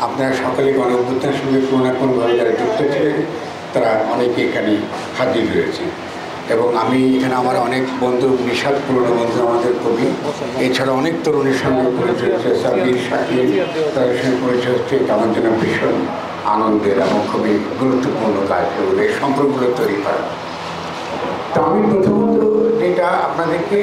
আপনারা সকলে গণঅভ্যুত্থানের সঙ্গে কোনো না কোনোভাবে যারা যুক্ত ছিলেন তারা অনেকে এখানে হাজির রয়েছে এবং আমি এখানে আমার অনেক বন্ধু, নিশাদ পুরনো বন্ধু, আমাদের কবি, এছাড়া অনেক তরুণের সঙ্গে পরিচয় হচ্ছে, সাবির, শাকিল, তাদের সঙ্গে পরিচয় হচ্ছে। এটা আমার জন্য ভীষণ আনন্দের এবং খুবই গুরুত্বপূর্ণ কাজ এই সম্পর্কগুলো তৈরি করা। তো আমি প্রথমত যেটা আপনাদেরকে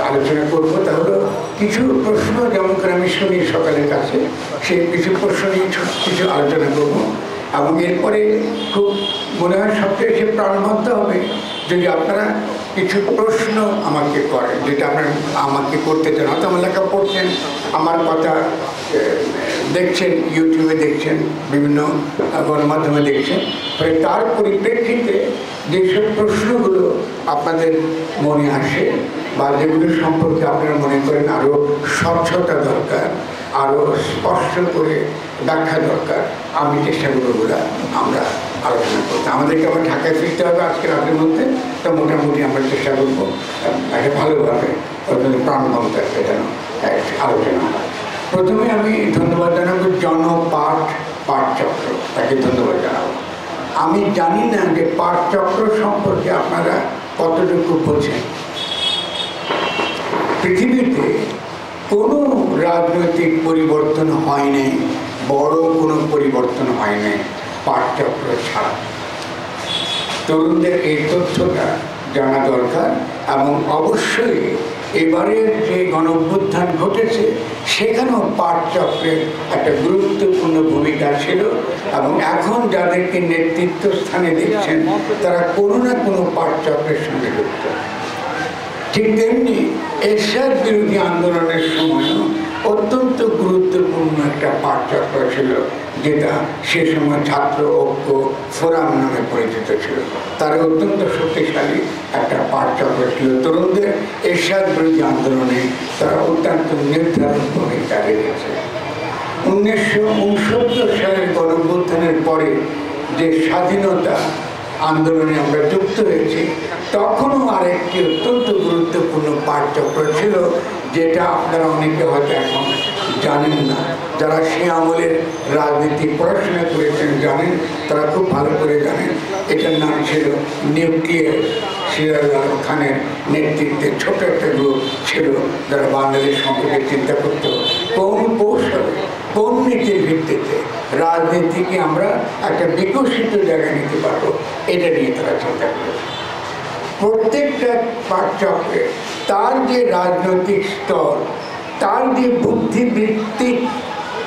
আলোচনা করবো তা হলো কিছু প্রশ্ন, যেমন করে আমি শুনি সকালের কাছে, সেই কিছু প্রশ্ন নিয়ে কিছু আলোচনা করবো এবং এরপরে খুব মনে হয় সবচেয়ে বেশি প্রাণবন্ত হবে যদি আপনারা কিছু প্রশ্ন আমাকে করেন, যেটা আপনারা আমাকে করতে চান। হয়তো আমার লেখা পড়ছেন, আমার কথা দেখছেন, ইউটিউবে দেখছেন, বিভিন্ন গণমাধ্যমে দেখছেন, ফলে তার পরিপ্রেক্ষিতে যেসব প্রশ্নগুলো আপনাদের মনে আসে বা যেগুলো সম্পর্কে আপনারা মনে করেন আরও স্বচ্ছতা দরকার, আরও স্পষ্ট করে ব্যাখ্যা দরকার, আমি চেষ্টা করবো আমরা আলোচনা করতে। আমাদেরকে আবার ঢাকায় ফিরতে হবে আজকে রাতের মধ্যে, তো মোটামুটি আমরা চেষ্টা করবো একটা ভালোভাবে প্রাণবন্ত একটা যেন আলোচনা। প্রথমে আমি ধন্যবাদ জানাবো পাঠচক্র, তাকে ধন্যবাদ জানাবো। আমি জানি না যে পাঠচক্র সম্পর্কে আপনারা কতটুকু বোঝেন। পৃথিবীতে কোনো রাজনৈতিক পরিবর্তন হয় নাই, বড় কোনো পরিবর্তন হয় নাই পাঠচক্র ছাড়া। তরুণদের এই তথ্যটা জানা দরকার এবং অবশ্যই এবারের যে গণঅভ্যুত্থান ঘটেছে সেখানেও পাঠচক্রের একটা গুরুত্বপূর্ণ ভূমিকা ছিল এবং এখন যাদেরকে নেতৃত্ব স্থানে দেখছেন তারা কোনো না কোনো পাঠচক্রের সঙ্গে যুক্ত। ঠিক তেমনি এরশাদ বিরোধী আন্দোলনের সময়ও অত্যন্ত গুরুত্বপূর্ণ একটা পাঠচক্র ছিল, যেটা সে সময় ছাত্র ঐক্য ফোরাম নামে পরিচিত ছিল। তার অত্যন্ত শক্তিশালী একটা পাঠচক্র ছিল। তরুণদের এরশাদ বিরোধী আন্দোলনে তারা অত্যন্ত নির্ধারণ ভূমিকা রেখেছে। 1969 সালের গণঅভ্যুত্থানের পরে যে স্বাধীনতা আন্দোলনে আমরা যুক্ত হয়েছি, তখনও আরেকটি অত্যন্ত গুরুত্বপূর্ণ পাঠচক্র ছিল, যেটা আপনারা অনেকে হয়তো এখন জানেন না। যারা সে আমলের রাজনীতি পড়াশোনা করেছেন জানেন, তারা খুব ভালো করে জানেন। এটার নাম ছিল নিউক্লিয়ার। সিরাজ আলম খানের নেতৃত্বে ছোট একটা গ্রুপ ছিল যারা বাংলাদেশ সম্পর্কে চিন্তা করত, কোন কৌশলে, কোন নীতির ভিত্তিতে রাজনীতিকে আমরা একটা বিকশিত জায়গায় নিতে পারবো, এটা নিয়ে তারা চিন্তা করেছে। প্রত্যেকটা পাঠচক্রে তার যে রাজনৈতিক স্তর, তার যে বুদ্ধিবৃত্তিক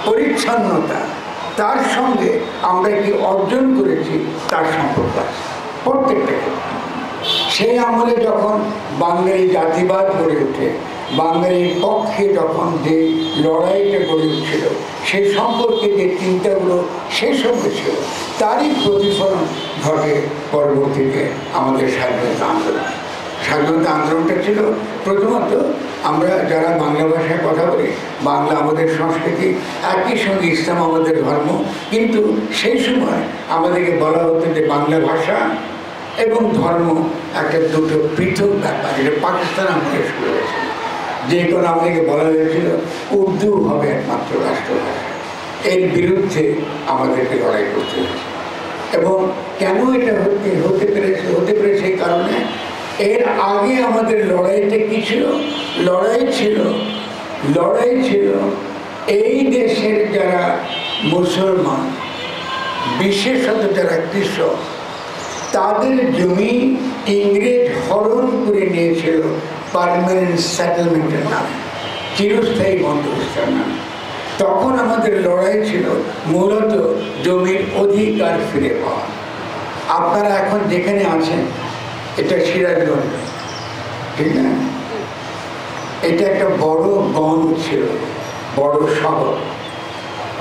পরিচ্ছন্নতা, তার সঙ্গে আমরা কি অর্জন করেছি তার সম্পর্ক আছে প্রত্যেকটাকে। সেই আমলে যখন বাঙালি জাতিবাদ গড়ে ওঠে, বাঙালির পক্ষে যখন যে লড়াইটা গড়ে উঠছিল, সে সম্পর্কে যে চিন্তাগুলো শেষ হয়েছিল, তারই প্রতিফলন ঘটে পরবর্তীতে আমাদের স্বাধীনতা আন্দোলন। স্বাধীনতা আন্দোলনটা ছিল প্রথমত আমরা যারা বাংলা ভাষায় কথা বলি, বাংলা আমাদের সংস্কৃতি, একই সঙ্গে ইসলাম আমাদের ধর্ম, কিন্তু সেই সময় আমাদেরকে বলা হতো যে বাংলা ভাষা এবং ধর্ম একটা দুটো পৃথক ব্যাপার। এটা পাকিস্তান আমলে শুরু হয়েছিল। যে কোনো আমাদেরকে বলা হয়েছিল উর্দু হবে একমাত্র রাষ্ট্রভাষা। এর বিরুদ্ধে আমাদেরকে লড়াই করতে হয়েছে। এবং কেন এটা হতে পেরেছে এই কারণে, এর আগে আমাদের লড়াইটা কি ছিল? লড়াই ছিল এই দেশের যারা মুসলমান, বিশেষত যারা কৃষক, তাদের জমি ইংরেজ হরণ করে নিয়েছিল পার্মানেন্ট সেটেলমেন্টের নামে, চিরস্থায়ী বন্দোবস্তের নামে। তখন আমাদের লড়াই ছিল মূলত জমির অধিকার ফিরে পাওয়া। আপনারা এখন যেখানে আছেন, এটা সিরাজগঞ্জ, ঠিক না? এটা একটা বড় গঞ্জ ছিল, বড় শহর।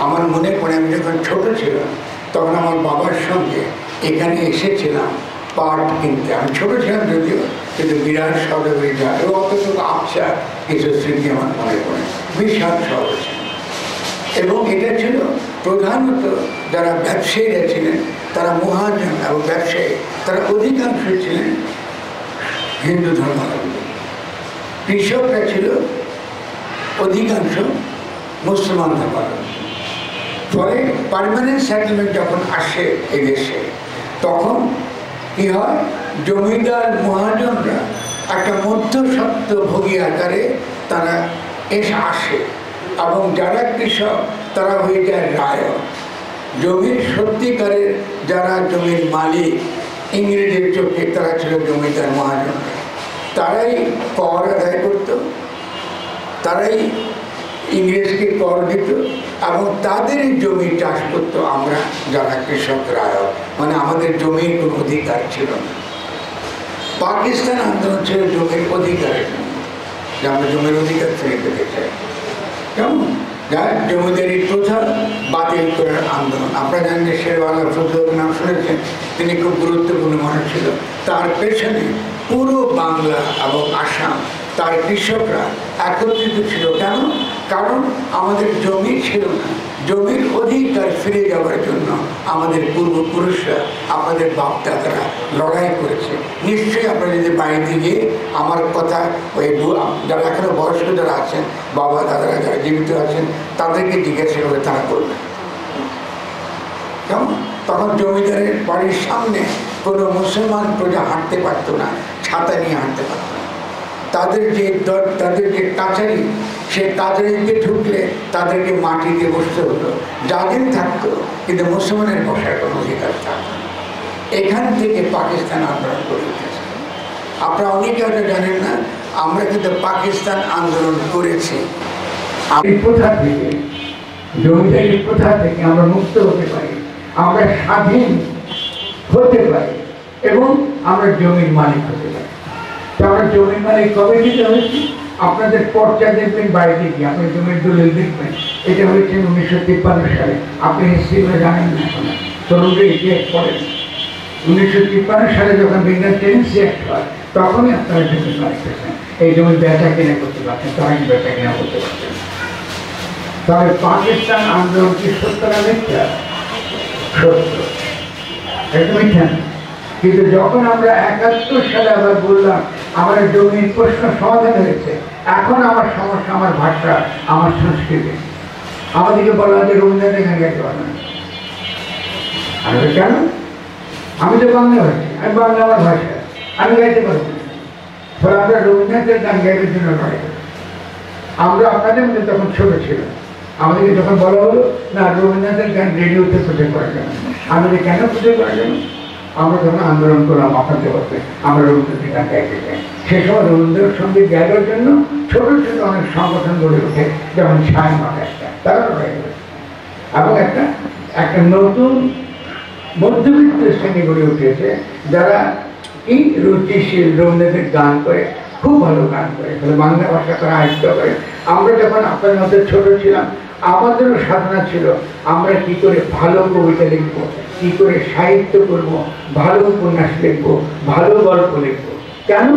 আমার মনে পড়ে আমি যখন ছোট ছিলাম তখন আমার বাবার সঙ্গে এখানে এসেছিলাম পাট কিনতে। আমি ছোট ছিলাম যদিও, কিন্তু বিরাট শহরে যায় অতটুকু আবছা কিছু স্মৃতি আমার মনে পড়ে। বিশাল শহর ছিল এবং এটা ছিল প্রধানত যারা ব্যবসায়ীরা ছিলেন, তারা মহাজন এবং ব্যবসায়ী, তারা অধিকাংশ ছিলেন হিন্দু ধর্মাবলম্বী। কৃষকরা ছিল অধিকাংশ মুসলমান ধর্মাবলম্বী। ফলে পার্মানেন্ট সেটেলমেন্ট যখন আসে এদেশে, তখন কি হয়, জমিদার মহাজনরা একটা মধ্যস্বত্ব ভোগী আকারে তারা আসে, এবং যারা কৃষক তারা হয়ে যায় রায়। জমির সত্যিকারের যারা জমির মালিক ইংরেজের চোখে তারা ছিল জমিদার মহাজন, তারাই কর আদায় করত, তারাই ইংরেজকে কর দিত, এবং তাদেরই জমি চাষ করতো আমরা যারা কৃষক রায়, মানে আমাদের জমির কোনো অধিকার ছিল না। পাকিস্তান আন্দোলন ছিল জমির অধিকারের জন্য, যে আমরা জমির অধিকার ফিরে পেতে চাই, কেমন জমিদারি প্রথা বাতিল করার আন্দোলন। আপনারা জানেন শেরবাংলা ফজলুলের নাম শুনেছেন, তিনি খুব গুরুত্বপূর্ণ মানুষ ছিল। তার পেছনে পুরো বাংলা এবং আসাম তার কৃষকরা একত্রিত ছিল। কেন? কারণ আমাদের জমি ছিল না, জমির অধিকার ফিরে যাওয়ার জন্য আমাদের পূর্বপুরুষরা, আমাদের বাপদাদারা লড়াই করেছে। নিশ্চয়ই আপনারা যদি বাড়িতে গিয়ে আমার কথা ওই যারা এখনো বয়স্ক যারা আছেন, বাবা দাদারা যারা জীবিত আছেন, তাদেরকে জিজ্ঞাসা করে তারা করবে। কেমন? তখন জমিদারের বাড়ির সামনে কোনো মুসলমান প্রজা হাঁটতে পারতো না, ছাতা নিয়ে হাঁটতে পারতো না। তাদের যে কাছারি, সে কাছারিতে ঢুকলে তাদেরকে মাটিতে বসতে হতো, যাদের থাকতো, কিন্তু মুসলমানের বসার কোনো অধিকার থাকতো না। এখান থেকে পাকিস্তান আন্দোলন করে উঠেছে। আপনারা অনেকে হয়তো জানেন না, আমরা কিন্তু পাকিস্তান আন্দোলন করেছি। এই প্রথা থেকে, জমিদারি প্রথা থেকে আমরা মুক্ত হতে পারি, আমরা স্বাধীন হতে পারি, এবং আমরা জমির মালিক হতে পারি। তো আমরা জমির মালিক কবে দিতে হয়েছি? আপনাদের পর্চা দেখবেন বাইরে গিয়ে, আপনি জমির দলিল দেখবেন, এটা হয়েছে 1953 সালে। আপনি হিস্ট্রিগুলো জানেন না, এখন তরুণদের ইতিহাস পড়েন। 1953 সালে যখন বেঙ্গল টেনেন্সি অ্যাক্ট হয়, তখনই আপনারা জমির মালিক হয়েছেন। এই জমি বেচা কিনা করতে পারছেন, তখন বেচা কিনা করতে পারছেন। তবে পাকিস্তান আন্দোলন কি সত্য না মিথ্যা? সত্য, এটা মিথ্যা। কিন্তু যখন আমরা 71 সালে আবার বললাম আমার জমির প্রশ্ন সমাধান হয়েছে, এখন আমার সমস্যা আমার ভাষা, আমার সংস্কৃতি, আমাদেরকে বলা হয় যে রবীন্দ্রনাথ এখানে গাইতে পারবেন। আমি কেন? আমি তো বাংলা ভাষী, আমি বাংলা আমার ভাষা, আমি গাইতে পারবো না। ফলে আমরা রবীন্দ্রনাথের গান গাইবার জন্য লড়াই করি। আমরা আপনাদের মধ্যে তখন ছোট ছিল, আমাদেরকে যখন বলা হলো না রবীন্দ্রনাথের গান রেডিওতে প্রচার করা যাবে, আমাদের কেন প্রচার করা যাবে? আমরা যখন আন্দোলন করলাম আপনাদের বলতে আমরা রবীন্দ্রনাথের গান গাইতে চাই। সে সময় রবীন্দ্রসঙ্গীত গাইবার জন্য ছোট ছোট অনেক সংগঠন গড়ে ওঠে, যেমন ছায়ানট একটা, তারা লড়াই করেছে। এবং একটা নতুন মধ্যবিত্ত শ্রেণী গড়ে উঠেছে, যারা কি রুচিশীল, রবীন্দ্রনাথের গান করে, খুব ভালো গান করে, ফলে বাংলা ভাষা তারা আয়ত্ত করে। আমরা যখন আপনার মধ্যে ছোট ছিলাম, আমাদেরও সাধনা ছিল আমরা কি করে ভালো কবিতা লিখবো, কি করে সাহিত্য করব, ভালো উপন্যাস লিখবো, ভালো গল্প লিখবো। কেন?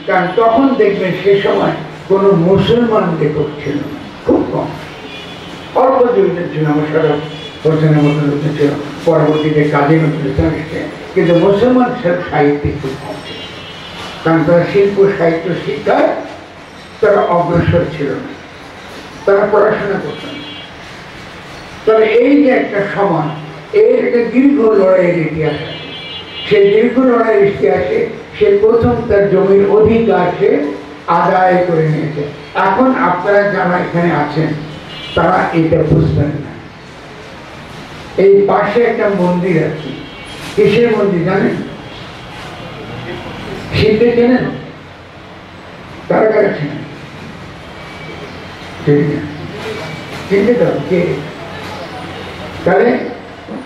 কারণ তখন দেখবেন সে সময় কোনো মুসলমান লেখক ছিল না, খুব কম, অল্প জমিদের ছিল। আমার সরব হোসেনের মতো লোক ছিল, পরবর্তীতে কাজী নজরুল ইসলাম এসেছে, কিন্তু মুসলমান সাহিত্যিক খুব কম ছিল। কারণ তারা শিল্প সাহিত্য শিক্ষায় তারা অগ্রসর ছিল না, তারা পড়াশোনা করত না। তবে এই যে একটা সময়, এর একটা দীর্ঘ লড়াইয়ের ইতিহাস আছে। সেই দীর্ঘ লড়াইয়ের ইতিহাসে সে প্রথম তার জমির অধিকার সে আদায় করে নিয়েছে। এখন আপনারা যারা এখানে আছেন তারা এটা বুঝবেন না। এই পাশে একটা মন্দির আছে, কিসের মন্দির জানেন? শিবকে চেনেন? কারা কারা চেনেন? চিনতে তো কে? তাহলে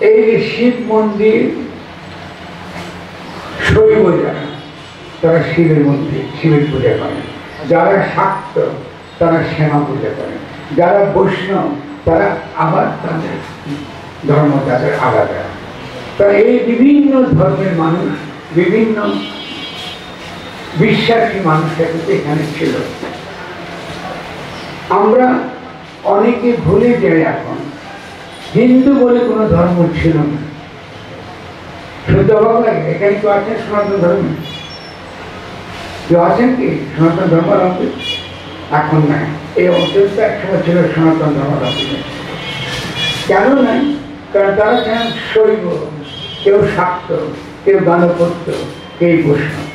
এই যে শিব মন্দির, শৈব যারা, তারা শিবের মন্দির, শিবের পূজা করেন। যারা শাক্ত তারা শ্যামা পূজা করেন। যারা বৈষ্ণব তারা আবার তাদের ধর্ম তাদের আলাদা। তারা এই বিভিন্ন ধর্মের মানুষ, বিভিন্ন বিশ্বাসী মানুষের এখানে ছিল। আমরা অনেকে ভুলে যাই এখন হিন্দু বলে কোনো ধর্ম ছিল না। শুনতে অবাক লাগে, এখানে কেউ আছেন সনাতন ধর্মে? কেউ আছেন কি সনাতন ধর্মাবলম্বী? এখন নাই। এই অঞ্চলটা একসময় ছিল সনাতন ধর্মাবলম্বী। কেন নাই? কারণ তারা ছিলেন শৈব, কেউ শাক্ত, কেউ গণপত্য, কেউ বৈষ্ণব।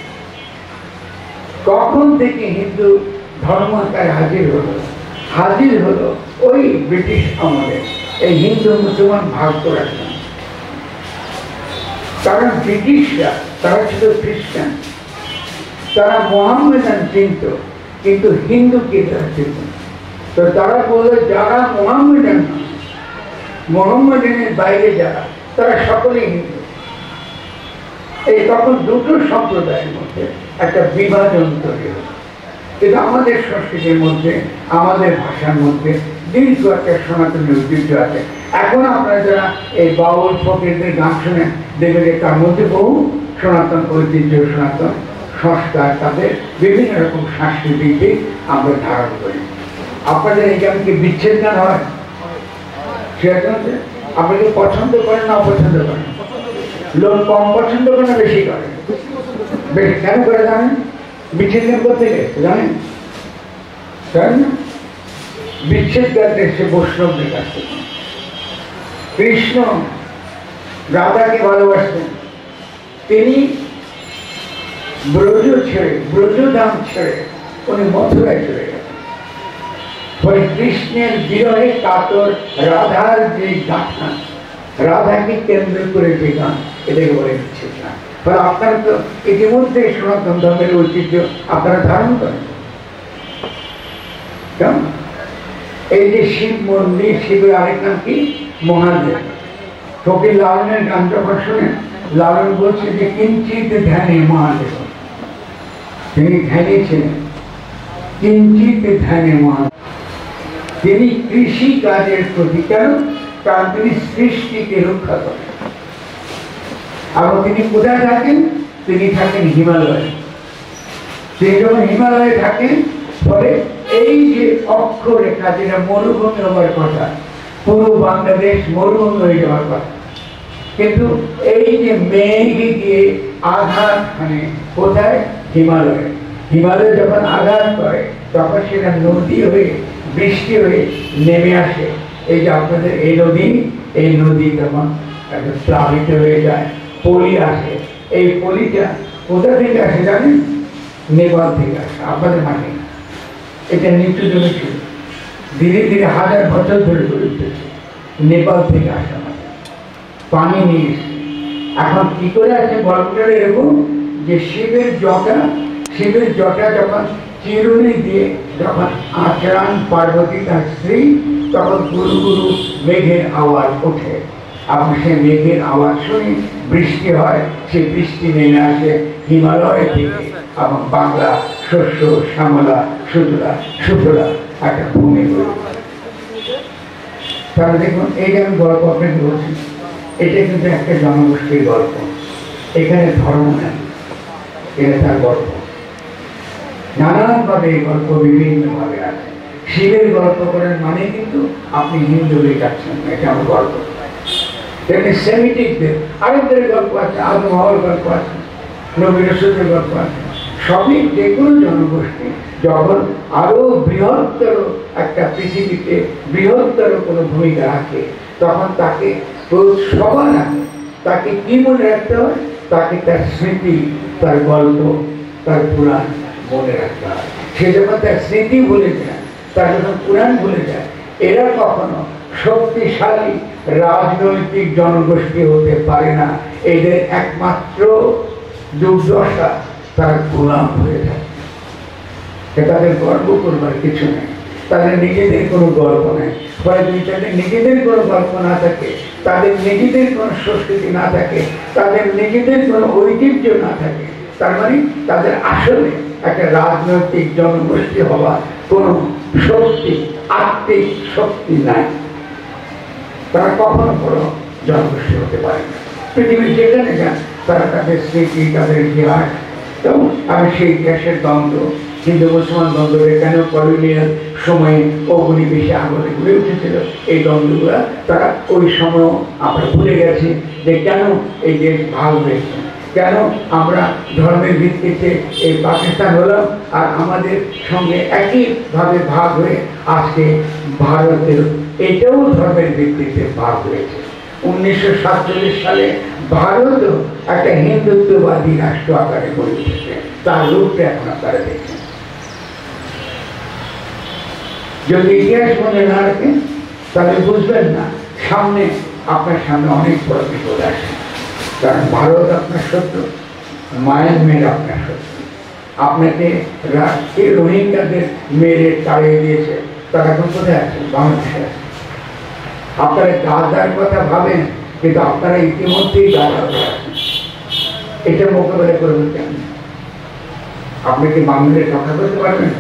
কখন থেকে হিন্দু ধর্ম আকারে হাজির হলো ওই ব্রিটিশ আমলে এই হিন্দু মুসলমান ভাগ করার জন্য। কারণ ব্রিটিশরা তারা ছিল খ্রিস্টান, তারা মোহাম্মেদান চিনত, কিন্তু হিন্দুকে তারা চিনত। তো তারা বললো যারা মোহাম্মেদান, মোহাম্মেদানের বাইরে যারা, তারা সকলেই হিন্দু। এই তখন দুটো সম্প্রদায়ের মধ্যে একটা বিভাজন তৈরি হল। কিন্তু আমাদের সংস্কৃতির মধ্যে, আমাদের ভাষার মধ্যে দীর্ঘ একটা সনাতনী ঐতিহ্য আছে। এখন আপনারা যারা এই বাউল ফকিরদের গান শুনেন, দেখবেন যে তার মধ্যে বহু সনাতন ঐতিহ্য, সনাতন সংস্কার, তাদের বিভিন্ন রকম সাংস্কৃতিক দিক আমরা ধারণ করি। আপনাদের এখানে কি বিচ্ছেদ গান হয়? সেটা আপনাকে পছন্দ করেন না অপছন্দ করেন? লোক কম পছন্দ করে না বেশি করে? বেশি কেন করে জানেন? বিচ্ছেদ গান করতে গেছে জানেন, জানেন না? বিচ্ছেদ গান এসে বৈষ্ণবদের কাছ থেকে। কৃষ্ণ রাধাকে ভালোবাসতেন, তিনি ব্রজধাম ছেড়ে উনি মথুরায় চলে গেছেন। ফলে কৃষ্ণের বিরহে কাতর রাধার যে গাথা, রাধাকে কেন্দ্র করে যে গান, এটাকে বলে বিচ্ছেদ গান। ফলে আপনারা তো ইতিমধ্যে সনাতন ধর্মের ঐতিহ্য আপনারা ধারণ করেন। কেমন? এই যে শিব মন্দির, শিবের আরেক নাম কি? মহাদেব। ফকির লালনের গান যখন শুনেন, লালন বলছে যে কিঞ্চিত ধ্যানে মহাদেব, তিনি ধ্যানে ছিলেন, কিঞ্চিত ধ্যানে মহাদেব। তিনি কৃষি কাজের প্রতি, কেন? কারণ তিনি সৃষ্টিকে রক্ষা করেন। আর তিনি কোথায় থাকেন? তিনি থাকেন হিমালয়ে। তিনি যখন হিমালয়ে থাকেন, ফলে এই যে অক্ষরেখা, যেটা মরুভূমি হওয়ার কথা, পুরো বাংলাদেশ মরুভূমি হয়ে যাওয়ার কথা, কিন্তু এই যে মেঘ গিয়ে আঘাত মানে কোথায়? হিমালয়ে। হিমালয়ে যখন আঘাত করে, তখন সেটা নদী হয়ে, বৃষ্টি হয়ে নেমে আসে। এই যে আপনাদের এই নদী তখন প্লাবিত হয়ে যায়, পলি আসে। এই পলিটা কোথা থেকে আসে জানেন? নেপাল থেকে আসে, আপনাদের মাঠে। এটা নিচু জমি ছিল, ধীরে ধীরে হাজার বছর ধরে গড়ে উঠেছে। নেপাল থেকে আসা পানি নিয়ে এসে এখন কি করে আছে? গল্পটা এরকম যে শিবের জটা যখন চিরুনি দিয়ে যখন আচরণ পার্বতী তার স্ত্রী, তখন গুরু গুরু মেঘের আওয়াজ ওঠে। আপনি সেই মেঘের আওয়াজ শুনি বৃষ্টি হয়, সে বৃষ্টি নেমে আসে হিমালয় থেকে, এবং বাংলা শস্য শ্যামলা সুফলা একটা ভূমি গড়ে। তাহলে দেখুন, এই যে আমি গল্প আপনাকে বলছি, এটা কিন্তু একটা জনগোষ্ঠীর গল্প। এখানে ধর্ম নেই, এটা তার গল্প। নানানভাবে এই গল্প বিভিন্নভাবে আছে। শিবের গল্প করেন মানে কিন্তু আপনি হিন্দু হয়ে যাচ্ছেন, এটা আমার গল্প। তেমনি সেমিটিকদের আরেকদের গল্প আছে, আদম হাওয়ার গল্প আছে, নবী রাসূলের গল্প আছে। সবই যে কোনো জনগোষ্ঠী যখন আরো বৃহত্তর একটা পৃথিবীতে বৃহত্তর কোনো ভূমিকা রাখে, তখন তাকে সবার আগে তাকে কি মনে রাখতে হয়? তাকে তার স্মৃতি, তার গল্প, তার পুরাণ মনে রাখতে হয়। সে যখন তার স্মৃতি ভুলে যায়, তার যখন পুরাণ ভুলে যায়, এরা কখনো শক্তিশালী রাজনৈতিক জনগোষ্ঠী হতে পারে না। এদের একমাত্র দুর্দশা তার গোলাম হয়ে যায়। তাদের গর্ব করবার কিছু নেই, তাদের নিজেদের কোনো গল্প নেই। ফলে যদি তাদের নিজেদের কোনো গল্প না থাকে, তাদের নিজেদের কোনো সংস্কৃতি না থাকে, তাদের নিজেদের কোনো ঐতিহ্য না থাকে, তার মানে তাদের আসলে একটা রাজনৈতিক জনগোষ্ঠী হওয়ার কোনো শক্তি, আত্মিক শক্তি নাই। তারা কখনো কোনো জনগোষ্ঠী হতে পারে না। পৃথিবীর যেখানে যান, তারা তাদের স্মৃতি, তাদের ইতিহাস, এবং আমি সেই ইতিহাসের দ্বন্দ্ব, হিন্দু মুসলমান দ্বন্দ্ব কেন কলোনিয়াল সময়ে অগ্নিবেশে আগুনে গড়ে উঠেছিল, এই দ্বন্দ্বগুলো তারা ওই সময় আমরা ভুলে গেছি যে কেন এই দেশ ভাগ হয়েছে, কেন আমরা ধর্মের ভিত্তিতে এই পাকিস্তান হলাম আর আমাদের সঙ্গে একইভাবে ভাগ হয়ে আজকে ভারতের এটাও ধর্মের ভিত্তিতে ভাগ হয়েছে। 1947 সালে ভারতও একটা হিন্দুত্ববাদী রাষ্ট্র আকারে গড়ে উঠেছে, তার রূপটা এখন আপনারা দেখছেন। যদি ইতিহাস মনে না রাখেন তাহলে বুঝবেন না, সামনে আপনার সামনে অনেক বড় বিপদ আসে। কারণ ভারত আপনার শত্রু, মায়ানমার আপনার শত্রু। আপনাকে রোহিঙ্গাদের মেরে তাড়িয়ে দিয়েছে, তারা এখন কোথায় আছে? বাংলাদেশে আছে। আপনারা গাজার কথা ভাবেন, কিন্তু আপনারা ইতিমধ্যেই গাজা হয়ে আছেন। এটা মোকাবেলা করবেন কেন? আপনি কি বাংলাদেশ রক্ষা করতে পারবেন?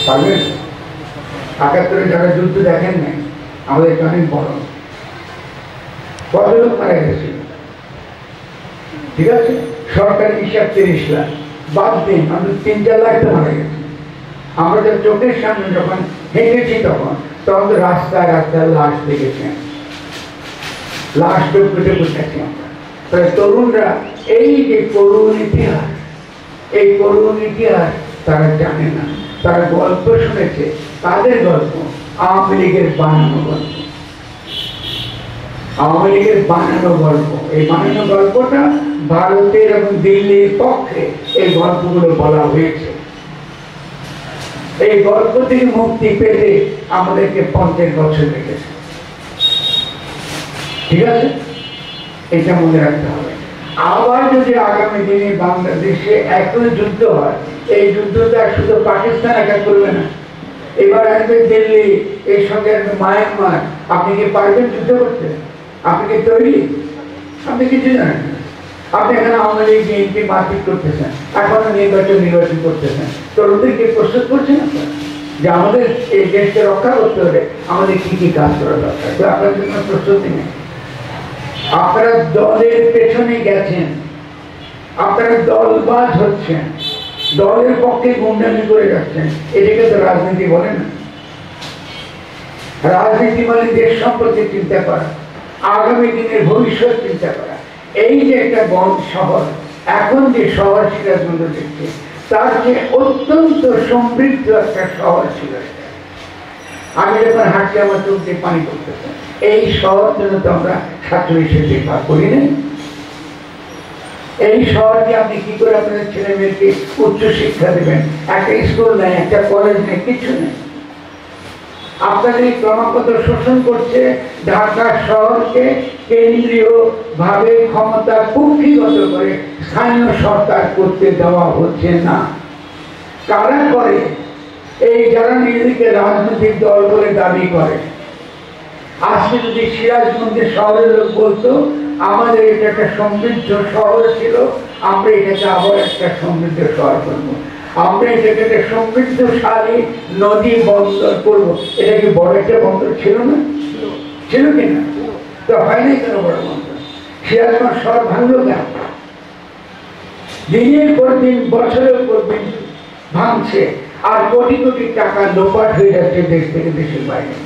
পারবেন? ৭১ যারা যুদ্ধ দেখেন নাই, আমাদের অনেক বড় কত লোক মারা গেছে, ঠিক আছে? সরকারি হিসাব ৩০ লাখ, বাদ দিন আমাদের ৩-৪ লাখ তো মারা গেছে। আমরা তো চোখের সামনে যখন হেঁটেছি তখন তো রাস্তায় রাস্তায় লাশ দেখেছেন, লাশ টুকরে দেখেছি আমরা। তাহলে তরুণরা এই যে করুণ ইতিহাস, এই করুণ ইতিহাস তারা জানে না। তারা গল্প শুনেছে, তাদের গল্প আওয়ামী লীগের বানানো গল্প, আওয়ামী লীগের বানানো গল্প। এই বানানো গল্পটা ভারতের এবং দিল্লির পক্ষে এই গল্পগুলো বলা হয়েছে। এই গল্প থেকে মুক্তি পেতে আমাদেরকে 50 বছর লেগেছে, ঠিক আছে? এটা মনে রাখতে হবে। আবার যদি আগামী দিনে বাংলাদেশে একই যুদ্ধ হয়, এই যুদ্ধটা শুধু পাকিস্তান একা করবে না, এবার আসবে দিল্লি, এর সঙ্গে আসবে মায়ানমার। আপনি কি পারবেন যুদ্ধ করতে? আপনি কি তৈরি? আপনি কিছু জানেন না। আপনি এখানে আওয়ামী লীগ বিএনপি মারপিট করতেছেন, এখনো নির্বাচন করতেছেন। তরুণদেরকে প্রস্তুত করছেন আপনারা যে আমাদের এই দেশকে রক্ষা করতে হলে আমাদের কি কি কাজ করা দরকার, তো আপনার জন্য প্রস্তুতি নেই। আপনারা দলের পেছনে গেছেন, আপনারা দলবাজ হচ্ছেন, দলের পক্ষে গুন্ডামি করে যাচ্ছেন। এটাকে তো রাজনীতি বলে না। রাজনীতি মানে দেশ সম্পর্কে চিন্তা করা, আগামী দিনের ভবিষ্যৎ চিন্তা করা। এই যে একটা বড় শহর, এখন যে শহর সিরাজগঞ্জ দেখছে, তার যে অত্যন্ত সমৃদ্ধ একটা শহর ছিল। আমি যখন হাঁটছি আমার চোখ দিয়ে পানি পড়তেছে। এই শহর জন্য তো আমরা ছাত্র হিসেবে ভাগ করি নাই। এই শহরকে আপনি কি করে আপনাদের ছেলে মেয়েকে উচ্চ শিক্ষা দেবেন? একটা স্কুল নেই, একটা কলেজ নেই, কিছু নেই। আপনাদের ক্রমাগত শোষণ করছে। ঢাকা শহরকে কেন্দ্রীয় ভাবে ক্ষমতা কুক্ষিগত করে স্থানীয় সরকার করতে দেওয়া হচ্ছে না। কারা করে? এই যারা নিজেদেরকে রাজনৈতিক দল বলে দাবি করে। আজকে যদি সিরাজগঞ্জের শহরের লোক বলতো আমাদের এটা একটা সমৃদ্ধ শহর ছিল, আমরা এটাকে আবার একটা সমৃদ্ধ শহর করবো, আমরা এটাকে একটা সমৃদ্ধশালী নদী বন্দর করবো, এটা কি বড় একটা বন্দর ছিল না? ছিল কিনা? তো হয় নাই কেন বড় বন্দর? সিরাজগঞ্জ শহর ভাঙলো কেন? দিনের পর দিন, বছরের পর দিন ভাঙছে, আর কোটি কোটি টাকা লোপাট হয়ে যাচ্ছে দেশ থেকে দেশের বাইরে।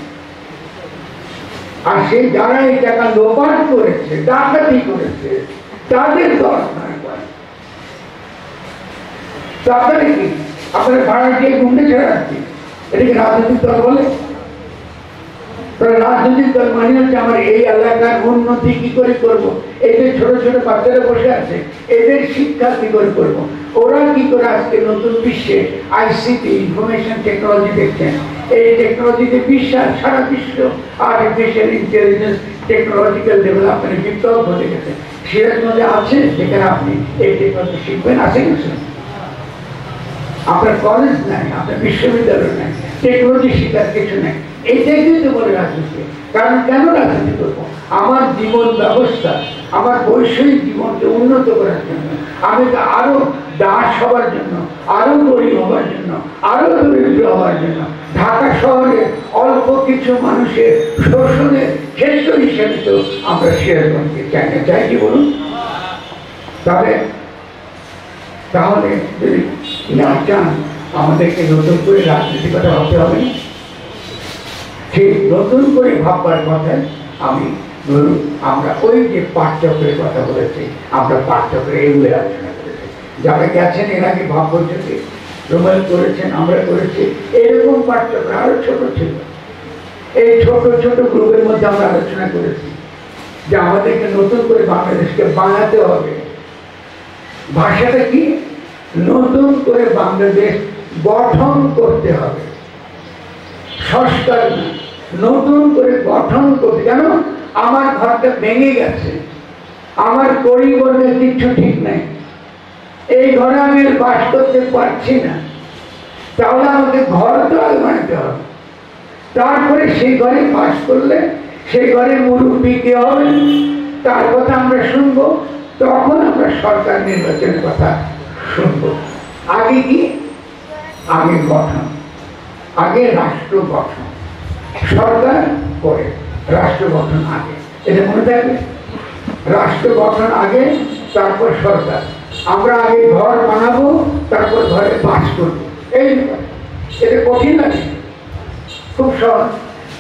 আর সেই যারা এই টাকা লোপাট করেছে, ডাকাতি করেছে, তাদের দল তাদের কি আপনার ভাড়া দিয়ে গুন্ডে ছেড়ে রাখছি, এটাকে রাজনৈতিক দল বলে? রাজনৈতিক দল মানে হচ্ছে আমার এই এলাকার উন্নতি কি করে করব, এদের ছোট ছোট বাচ্চারা বসে আছে, এদের শিক্ষা কি করে করব, ওরা কি করে আজকে নতুন বিশ্বে আইসিটি ইনফরমেশন টেকনোলজি দেখছেন, এই টেকনোলজিতে বিশ্বাস, সারা বিশ্ব আর্টিফিশিয়াল ইন্টেলিজেন্স টেকনোলজিক্যাল ডেভেলপমেন্ট বিপ্লব ঘটে গেছে। সিরাজগঞ্জে আছে যেখানে আপনি এই টেকনোলজি শিখবেন, আছে কিছু? আপনার কলেজ নাই, আপনার বিশ্ববিদ্যালয় নাই, টেকনোলজি শিক্ষার কিছু নেই। এইটাই কিন্তু বলে রাজনীতি। কারণ কেন রাজনীতি করবো? আমার জীবন ব্যবস্থা, আমার বৈষয়িক জীবনকে উন্নত করার জন্য, আমি আরো দাস হওয়ার জন্য, আরো গরিব হওয়ার জন্য, আরো দরিদ্র হওয়ার জন্য ঢাকা শহরে অল্প কিছু মানুষের শোষণের ক্ষেত্র হিসেবে তো আমরা সিরাজগঞ্জকে চাই না। চাই কি বলুন? তাহলে যদি না চান আমাদেরকে নতুন করে রাজনীতির কথা ভাবতে হবে। সেই নতুন করে ভাববার কথায় আমি আমরা ওই যে পাঠচক্রের কথা বলেছি, আমরা পাঠচক্রে এইগুলো আলোচনা করেছি। যারা গেছেন এর আগে ভাব পর্যন্ত রোমাল করেছেন, আমরা করেছি, এরকম পাঠচক্র আরো ছোট ছিল। এই ছোট ছোট গ্রুপের মধ্যে আমরা আলোচনা করেছি যে আমাদেরকে নতুন করে বাংলাদেশকে বানাতে হবে। ভাষাটা কি? নতুন করে বাংলাদেশ গঠন করতে হবে, সংস্কার না, নতুন করে গঠন করতে। কেন? আমার ঘরটা ভেঙে গেছে, আমার পরিবর্তনের কিছু ঠিক নাই, এই ঘরে আমি বাস করতে পারছি না, তাহলে আমাকে ঘর তো আগে বানাতে হবে। তারপরে সেই ঘরে বাস করলে সেই ঘরে মুরব্বী কে হবে তার কথা আমরা শুনবো, তখন আমরা সরকার নির্বাচনের কথা শুনবো। আগে কি? আগে গঠন, আগে রাষ্ট্র গঠন, সরকার করে রাষ্ট্র গঠন আগে। এটা মনে থাকবে, রাষ্ট্র গঠন আগে, তারপর সরকার। আমরা আগে ঘর বানাবো, তারপর ঘরে বাস করবো। এই এটা কঠিন লাগে, খুব সহজ।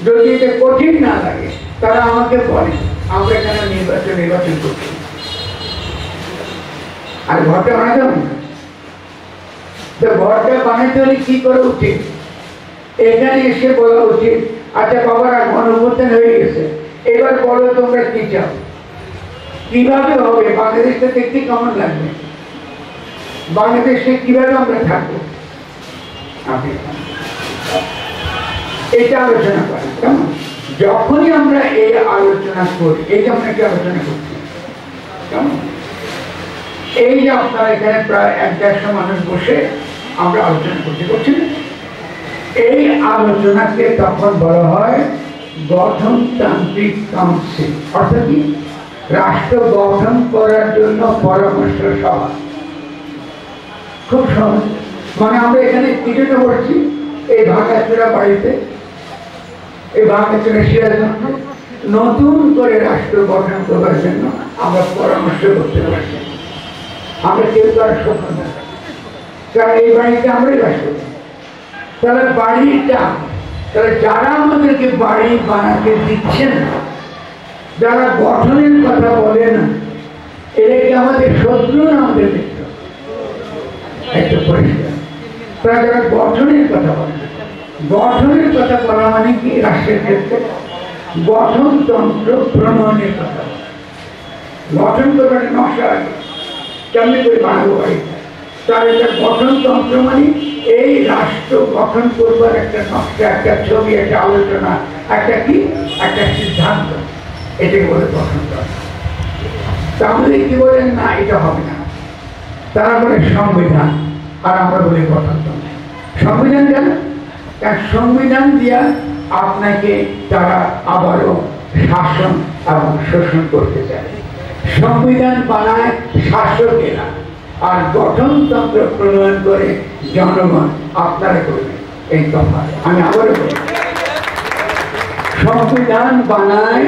যদি এটা কঠিন না লাগে তারা আমাকে বলে আমরা কেন নির্বাচন করছি, আর ঘরটা বানাতে হবে না। তো ঘরটা বানাতে হলে কি করা উচিত? এখানে এসে বলা উচিত, আচ্ছা বাবারা গণঅভ্যুত্থান হয়ে গেছে, এবার বলো তোমরা কি চাও, কিভাবে হবে, বাংলাদেশটা দেখতে কেমন লাগবে, বাংলাদেশে কিভাবে আমরা থাকবো, এটা আলোচনা করি। কেমন? যখনই আমরা এই আলোচনা করি, এই যে আমরা কি আলোচনা করছি, কেমন? এই যে আপনারা এখানে প্রায় 1-150 মানুষ বসে আমরা আলোচনা করছি না, এই আলোচনাকে তখন বলা হয় গঠনতান্ত্রিক কাউন্সিল। অর্থাৎ কি? রাষ্ট্র গঠন করার জন্য পরামর্শ সভা। খুব সহজ। মানে আমরা এখানে কিছুটা বলছি, এই ভাঙাচোরা বাড়িতে, এই ভাঙাচোরা সিরাজগঞ্জে নতুন করে রাষ্ট্র গঠন করার জন্য আমরা পরামর্শ করতে পারছি। আমরা কেউ তার স্বপ্ন দেখা, কারণ এই বাড়িতে আমরাই বাস করি। তাহলে বাড়িটা, তাহলে যারা আমাদেরকে বাড়ি বানাতে দিচ্ছেন, যারা গঠনের কথা বলে না, এরা কি আমাদের শত্রু না আমাদের মিত্র? একটা পরিষ্কার। তারা যারা গঠনের কথা বলে, গঠনের কথা বলা মানে কি? রাষ্ট্রের ক্ষেত্রে গঠনতন্ত্র প্রণয়নের কথা বলে। গঠন করবার নকশা আগে কেমনি করে বানাবো বাড়িটা, তার একটা গঠনতন্ত্র মানে এই রাষ্ট্র গঠন করবার একটা নকশা, একটা ছবি, একটা আলোচনা, একটা কি, একটা সিদ্ধান্ত, এটাকে বলে গঠনতন্ত্র। তাহলে কি বলেন না এটা হবে না, তারা বলে সংবিধান, আর আমরা বলি গঠনতন্ত্র। সংবিধান কেন? কারণ সংবিধান দিয়া আপনাকে তারা আবারও শাসন এবং শোষণ করতে চায়। সংবিধান বানায় শাসকেরা, আর গঠনতন্ত্র প্রণয়ন করে জনগণ। আপনারা করবেন এই তফাৎ। আমি আবারও বলি, সংবিধান বানায়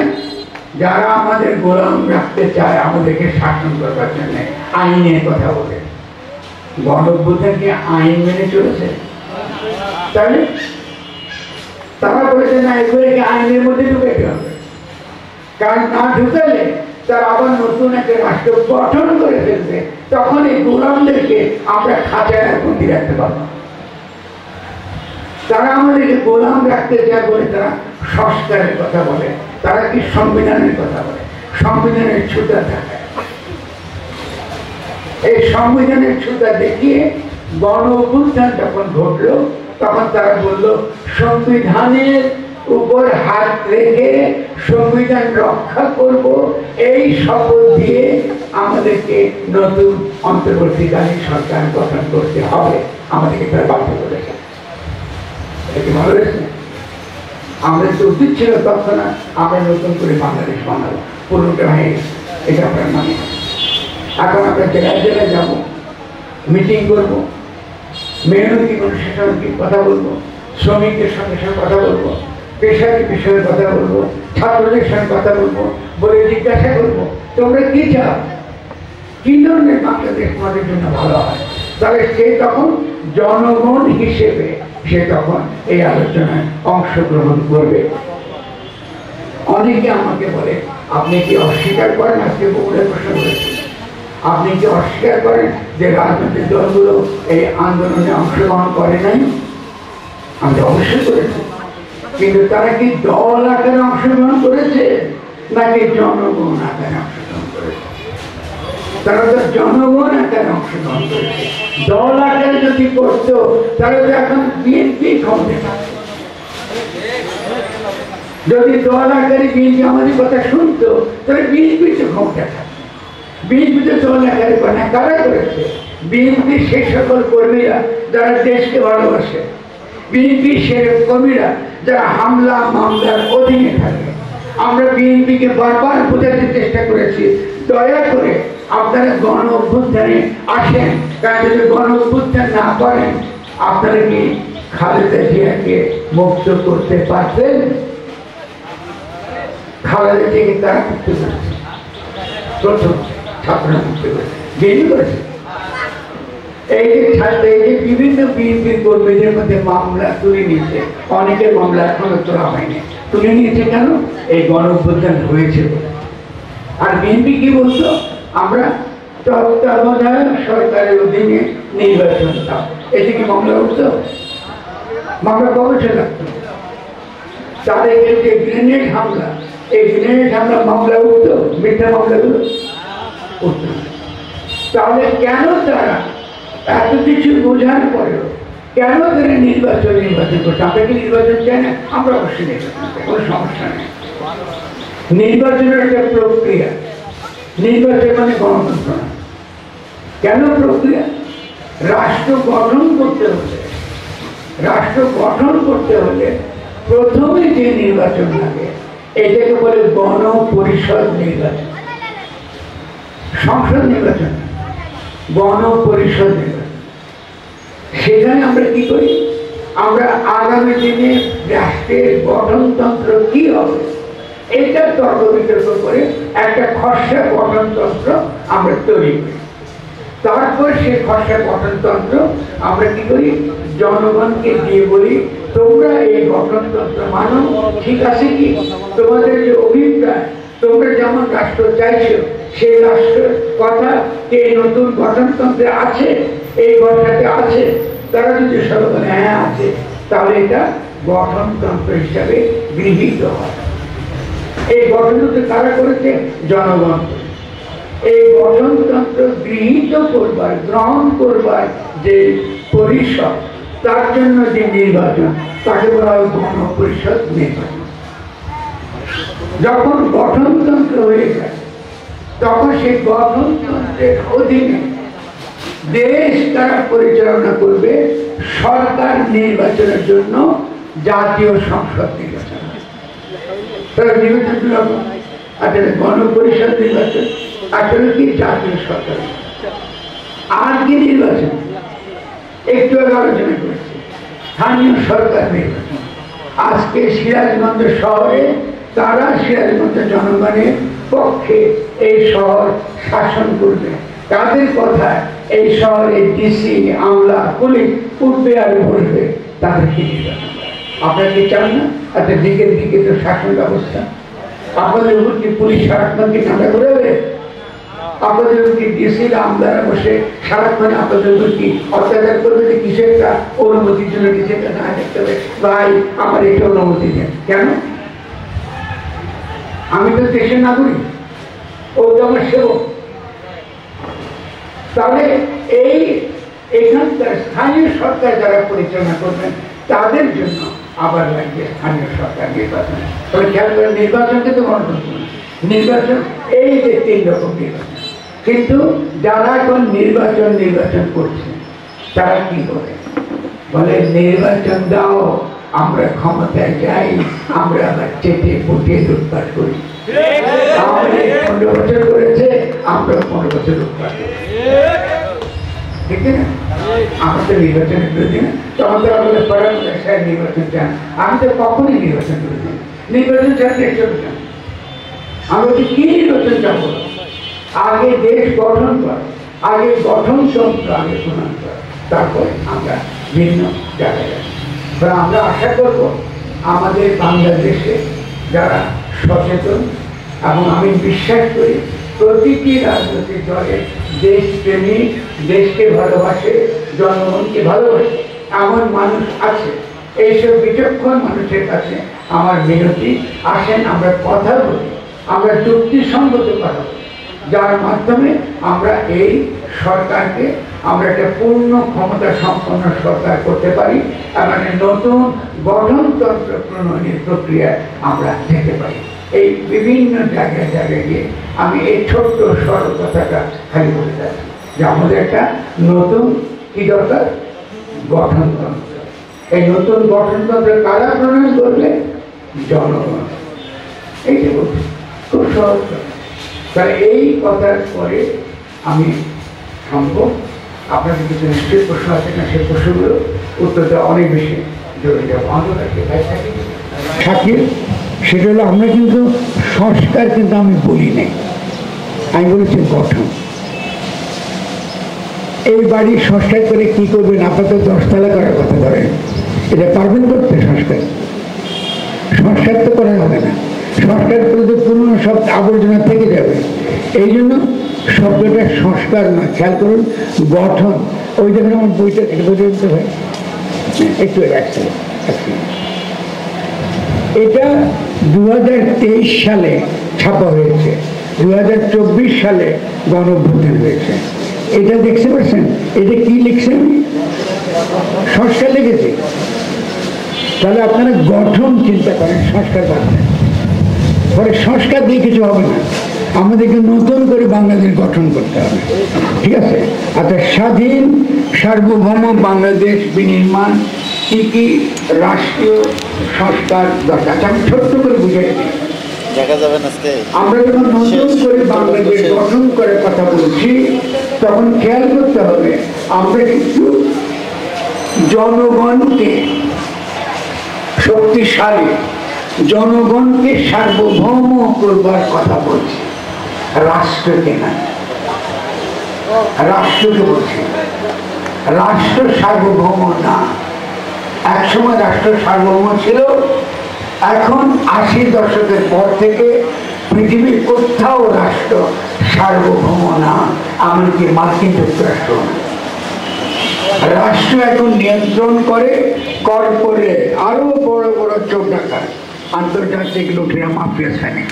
যারা আমাদের গোলাম রাখতে চায়, আমাদেরকে শাসন করবার জন্য আইনের কথা বলে। গণঅভ্যুত্থান কি আইন মেনে চলেছে? তাহলে তারা বলেছে না, এগুলোকে আইনের মধ্যে ঢুকাইতে হবে, কারণ না ঢুকালে তারা আবার নতুন একটা রাষ্ট্র গঠন করে ফেলবে, তখন এই গোলামদেরকে আমরা খাঁচায় বন্দি রাখতে পারবো। তারা আমাদেরকে গোলাম রাখতে চায় বলে তারা সংস্কারের কথা বলে, তারা কি সংবিধানের কথা বলে, সংবিধানের ছুতা দেখায়। এই সংবিধানের ছুতা দেখিয়ে গণঅভ্যুত্থান যখন ঘটলো, তখন তারা বলল সংবিধানের উপর হাত রেখে সংবিধান রক্ষা করব, এই শপথ দিয়ে আমাদেরকে নতুন অন্তর্বর্তীকালীন সরকার গঠন করতে হবে। আমাদেরকে তারা বাধ্য করেছে। এটা ভালো হয়েছে? আমাদের তো উচিত ছিল তৎক্ষণাৎ আমরা নতুন করে বাংলাদেশ বানাবো, পুরোটা হয়ে গেছে, এটা আমরা মানি। এখন আমরা জেলায় জেলায় যাবো, মিটিং করবো, মেহনতি মানুষের সঙ্গে কথা বলবো, শ্রমিকদের সঙ্গে কথা বলবো, পেশারি বিষয়ে কথা বলবো, ছাত্রদের সঙ্গে কথা বলবো, বলে জিজ্ঞাসা করবো তোমরা কি চাও, কি ধরনের বাংলাদেশ তোমাদের জন্য ভালো হয়। তাহলে সে তখন জনগণ হিসেবে সে তখন এই আলোচনায় অংশগ্রহণ করবে। অনেকে আমাকে বলে আপনি কি অস্বীকার করেন? আজকে বহুলে প্রশ্ন করেছেন, আপনি কি অস্বীকার করেন যে রাজনৈতিক দলগুলো এই আন্দোলনে অংশগ্রহণ করে নাই? আমি অবশ্যই করেছি, কিন্তু তারা কি দল আকারে অংশগ্রহণ করেছে নাকি জনগণ আকারে অংশগ্রহণ করেছে? তারা তো জনগণ আকারে অংশগ্রহণ করেছে। দল আকারে যদি করতো তাহলে তো এখন বিএনপি ক্ষমতা থাকতো। যদি দল আকারে বিএনপি আমাদের কথা শুনতো তাহলে বিএনপি তো ক্ষমতা থাকতো। বিএনপি তো দল আকারে করে না, কারা করেছে? বিএনপি সেই সকল কর্মীরা যারা দেশকে ভালোবাসে, বিএনপি সে কর্মীরা যারা হামলা মামলার অধীনে থাকে। আমরা বিএনপিকে বারবার বোঝাতে চেষ্টা করেছি, দয়া করে আপনারা গণ অভ্যুত্থানে আসেন, কারণ যদি গণ অভ্যুত্থান না করেন আপনারা কি খালেদা জিয়াকে মুক্ত করতে পারতেন? খালেদা জিয়াকে তারা মুক্ত করেছে, প্রথম ছাত্ররা মুক্ত করেছে, বিএনপি করেছে। এই যে ছাত্র, এই যে বিভিন্ন বিএনপি কর্মীদের মধ্যে মামলা তুলে নিয়েছে, অনেকের মামলা এখনো তোলা হয়নি। তুলে নিয়েছে কেন? এই গণ অভ্যুত্থান হয়েছে বলে। আর বিএনপি কি বলতো? আমরা তত্ত্বাবধায়ক সরকারের অধীনে নির্বাচন দাও। এতে কি মামলা উঠতো? মামলা কবে লাগতো? তাদের যে গ্রেনেড হামলা, এই গ্রেনেড হামলা মামলা উঠতো? মিথ্যা মামলাগুলো উঠতো। তাহলে কেন তারা এত কিছু বোঝার পরেও কেন তারা নির্বাচন করছে? আমরা কি নির্বাচন চাই না? আমরা অবশ্যই নির্বাচন চাই, কোনো সমস্যা নেই। নির্বাচনের একটা প্রক্রিয়া, নির্বাচন মানে গণতন্ত্র না। কেন প্রক্রিয়া? রাষ্ট্র গঠন করতে হলে প্রথমে যে নির্বাচন লাগে এটাকে বলে গণপরিষদ নির্বাচন। সংসদ নির্বাচন, গণপরিষদ নির্বাচন। সেখানে আমরা কি করি? আমরা আগামী দিনে রাষ্ট্রের গঠনতন্ত্র কি হবে এটা তর্ক বিতর্ক করে একটা খসড়া গঠনতন্ত্র আমরা তৈরি করি। তারপর সেই খসড়া গঠনতন্ত্র আমরা কি করি? জনগণকে দিয়ে বলি, তোমরা এই গঠনতন্ত্র মানো, ঠিক আছে কি? তোমাদের যে অভিপ্রায়, তোমরা যেমন রাষ্ট্র চাইছো সেই রাষ্ট্রের কথা এই নতুন গঠনতন্ত্রে আছে, এই ঘটনাতে আছে। তারা যদি সবাই বলে হ্যাঁ আছে, তাহলে এটা গঠনতন্ত্র হিসাবে গৃহীত হয়। এই গঠনতন্ত্র কারা করেছে? জনগণ। এই গঠনতন্ত্র গৃহীত করবার, গ্রহণ করবার যে পরিষদ, তার জন্য যে নির্বাচন, তাকে বলা হয় গণপরিষদ নির্বাচন। যখন গঠনতন্ত্র হয়ে যায় তখন সেই গঠনতন্ত্রের অধীনে দেশ তারা পরিচালনা করবে সরকার নির্বাচনের জন্য জাতীয় সংসদ নির্বাচন। তারা নির্বাচন আসলে গণপরিষদ নির্বাচন, আসলে কি জাতীয় সরকার। আর কি নির্বাচন? একটু আগে আলোচনা করেছি, স্থানীয় সরকার নির্বাচন। আজকে সিরাজগঞ্জ শহরে তারা সিরাজগঞ্জ জনগণের পক্ষে এই শহর শাসন করবে। তাদের কথা এই শহরে ডিসি, আমলা, পুলিশ উঠবে আর বলবে, তাদেরকে নির্বাচন। আপনারা কি চান না? আচ্ছা, দিকে দিকে তো শাসন ব্যবস্থা, আপনাদের উপর কি পুলিশ সারাক্ষণকে ঠান্ডা করবে? আপনাদের উপর কি ডিসি আমলারা বসে সারাক্ষণ আপনাদের উপর কি অত্যাচার করবে যে কিছু একটা অনুমতির জন্য কিছু একটা না দেখতে হবে, ভাই আমার এটা অনুমতি দেন? কেন? আমি তো দেশের নাগরিক, ও তো আমার সেবক। তাহলে এই এখানকার স্থানীয় সরকার যারা পরিচালনা করবেন তাদের জন্য আবার লাগবে স্থানীয় সরকার নির্বাচন। তবে খেয়াল করে, নির্বাচনকে তো গণতন্ত্র নির্বাচন, এই যে 3 রকম নির্বাচন। কিন্তু যারা এখন নির্বাচন করছে তারা কি বলে নির্বাচন দাও, আমরা ক্ষমতায় যাই, আমরা আবার চেটে পুটে লুটপাট করি। 15 বছর করেছে, আমরা 15 বছর লুটপাট করি, ঠিক না? আমাদের নির্বাচনের বিরোধী না। তখন তো আমাদের পাড়ার সাহেব নির্বাচন চান, আমি তো কখনই নির্বাচন করেছি। নির্বাচন চান চলে যান, আমরা তো কি নির্বাচন চাবো? আগে দেশ গঠন কর, আগে গঠনতন্ত্র আগে প্রমাণ কর, তারপরে আমরা ভিন্ন জায়গায় যাই। আমরা আশা করব আমাদের বাংলাদেশে যারা সচেতন এবং আমি বিশ্বাস করি প্রতিটি রাজনৈতিক দলে দেশপ্রেমী, দেশকে ভালোবাসে, জনগণকে ভালোবাসে এমন মানুষ আছে। এইসব বিচক্ষণ মানুষের কাছে আমার বিনতি, আসেন আমরা কথা বলি, আমরা যুক্তিসঙ্গত কথা বলি, যার মাধ্যমে আমরা এই সরকারকে আমরা একটা পূর্ণ ক্ষমতা সম্পন্ন সরকার করতে পারি এবং নতুন গঠনতন্ত্র প্রণয়নের প্রক্রিয়ায় আমরা যেতে পারি। এই বিভিন্ন জায়গায় জায়গায় গিয়ে আমি এই ছোট্ট সরল কথাটা খালি বলে যাচ্ছি যে আমাদের একটা নতুন কি দরকার, গঠনতন্ত্র। এই নতুন গঠনতন্ত্র কারা প্রণয়ন করবে? জনগণ। এই যে বলছি খুব সহজ। তাহলে এই কথার পরে আমি সম্ভব আপনাদের কিছু নিশ্চয়ই প্রশ্ন আছে না, সেই প্রশ্নগুলো উত্তর দেওয়া অনেক বেশি জরুরি। থাকে সেটা হলো আমরা কিন্তু সংস্কার কিন্তু আমি বলি নাই, আমি বলেছি গঠন। এই বাড়ির সংস্কার করে কি করবেন? আপাতত 10 তলা করার কথা ধরেন, এটা পারবেন করতে? সংস্কার তো করা হবে না। সংস্কার করে তো পুরনো সব আবর্জনা থেকে যাবে। এই জন্য শব্দটা সংস্কার নয়, খেয়াল করুন, গঠন। ওই জন্য আমার বইটা বইটা দিতে হয় একটু রাখছে। এটা 2023 সালে ছাপা হয়েছে, 2024 সালে গণঅভ্যুত্থান হয়েছে। এটা দেখতে পাচ্ছেন? এটা কি লিখছেন? সংস্কার লিখেছে। তাহলে আপনারা গঠন চিন্তা করেন, সংস্কার করবেন। পরে সংস্কার দিয়ে কিছু হবে না, আমাদেরকে নতুন করে বাংলাদেশ গঠন করতে হবে। ঠিক আছে? আচ্ছা, স্বাধীন সার্বভৌম বাংলাদেশ বিনির্মাণ কি কি রাষ্ট্রীয় সংস্কার দরকার? আমি ছোট্ট করে বুঝাই দিই। আমরা যখন নতুন করে বাংলাদেশ গঠন করে কথা বলছি তখন খেয়াল করতে হবে আমরা কিন্তু জনগণকে শক্তিশালী, জনগণকে সার্বভৌম করবার কথা বলছি, রাষ্ট্রকে না। রাষ্ট্রকে বলছি, রাষ্ট্র সার্বভৌম না। একসময় রাষ্ট্র সার্বভৌম ছিল, এখন 80 দশকের পর থেকে পৃথিবীর কোথাও রাষ্ট্র সার্বভৌম না, এমনকি মার্কিন যুক্তরাষ্ট্র। রাষ্ট্র এখন নিয়ন্ত্রণ করে কর্পোরেট, আরো বড় বড় চোর ডাকাত, আন্তর্জাতিক লুটেরা, মাফিয়া শ্রেণী।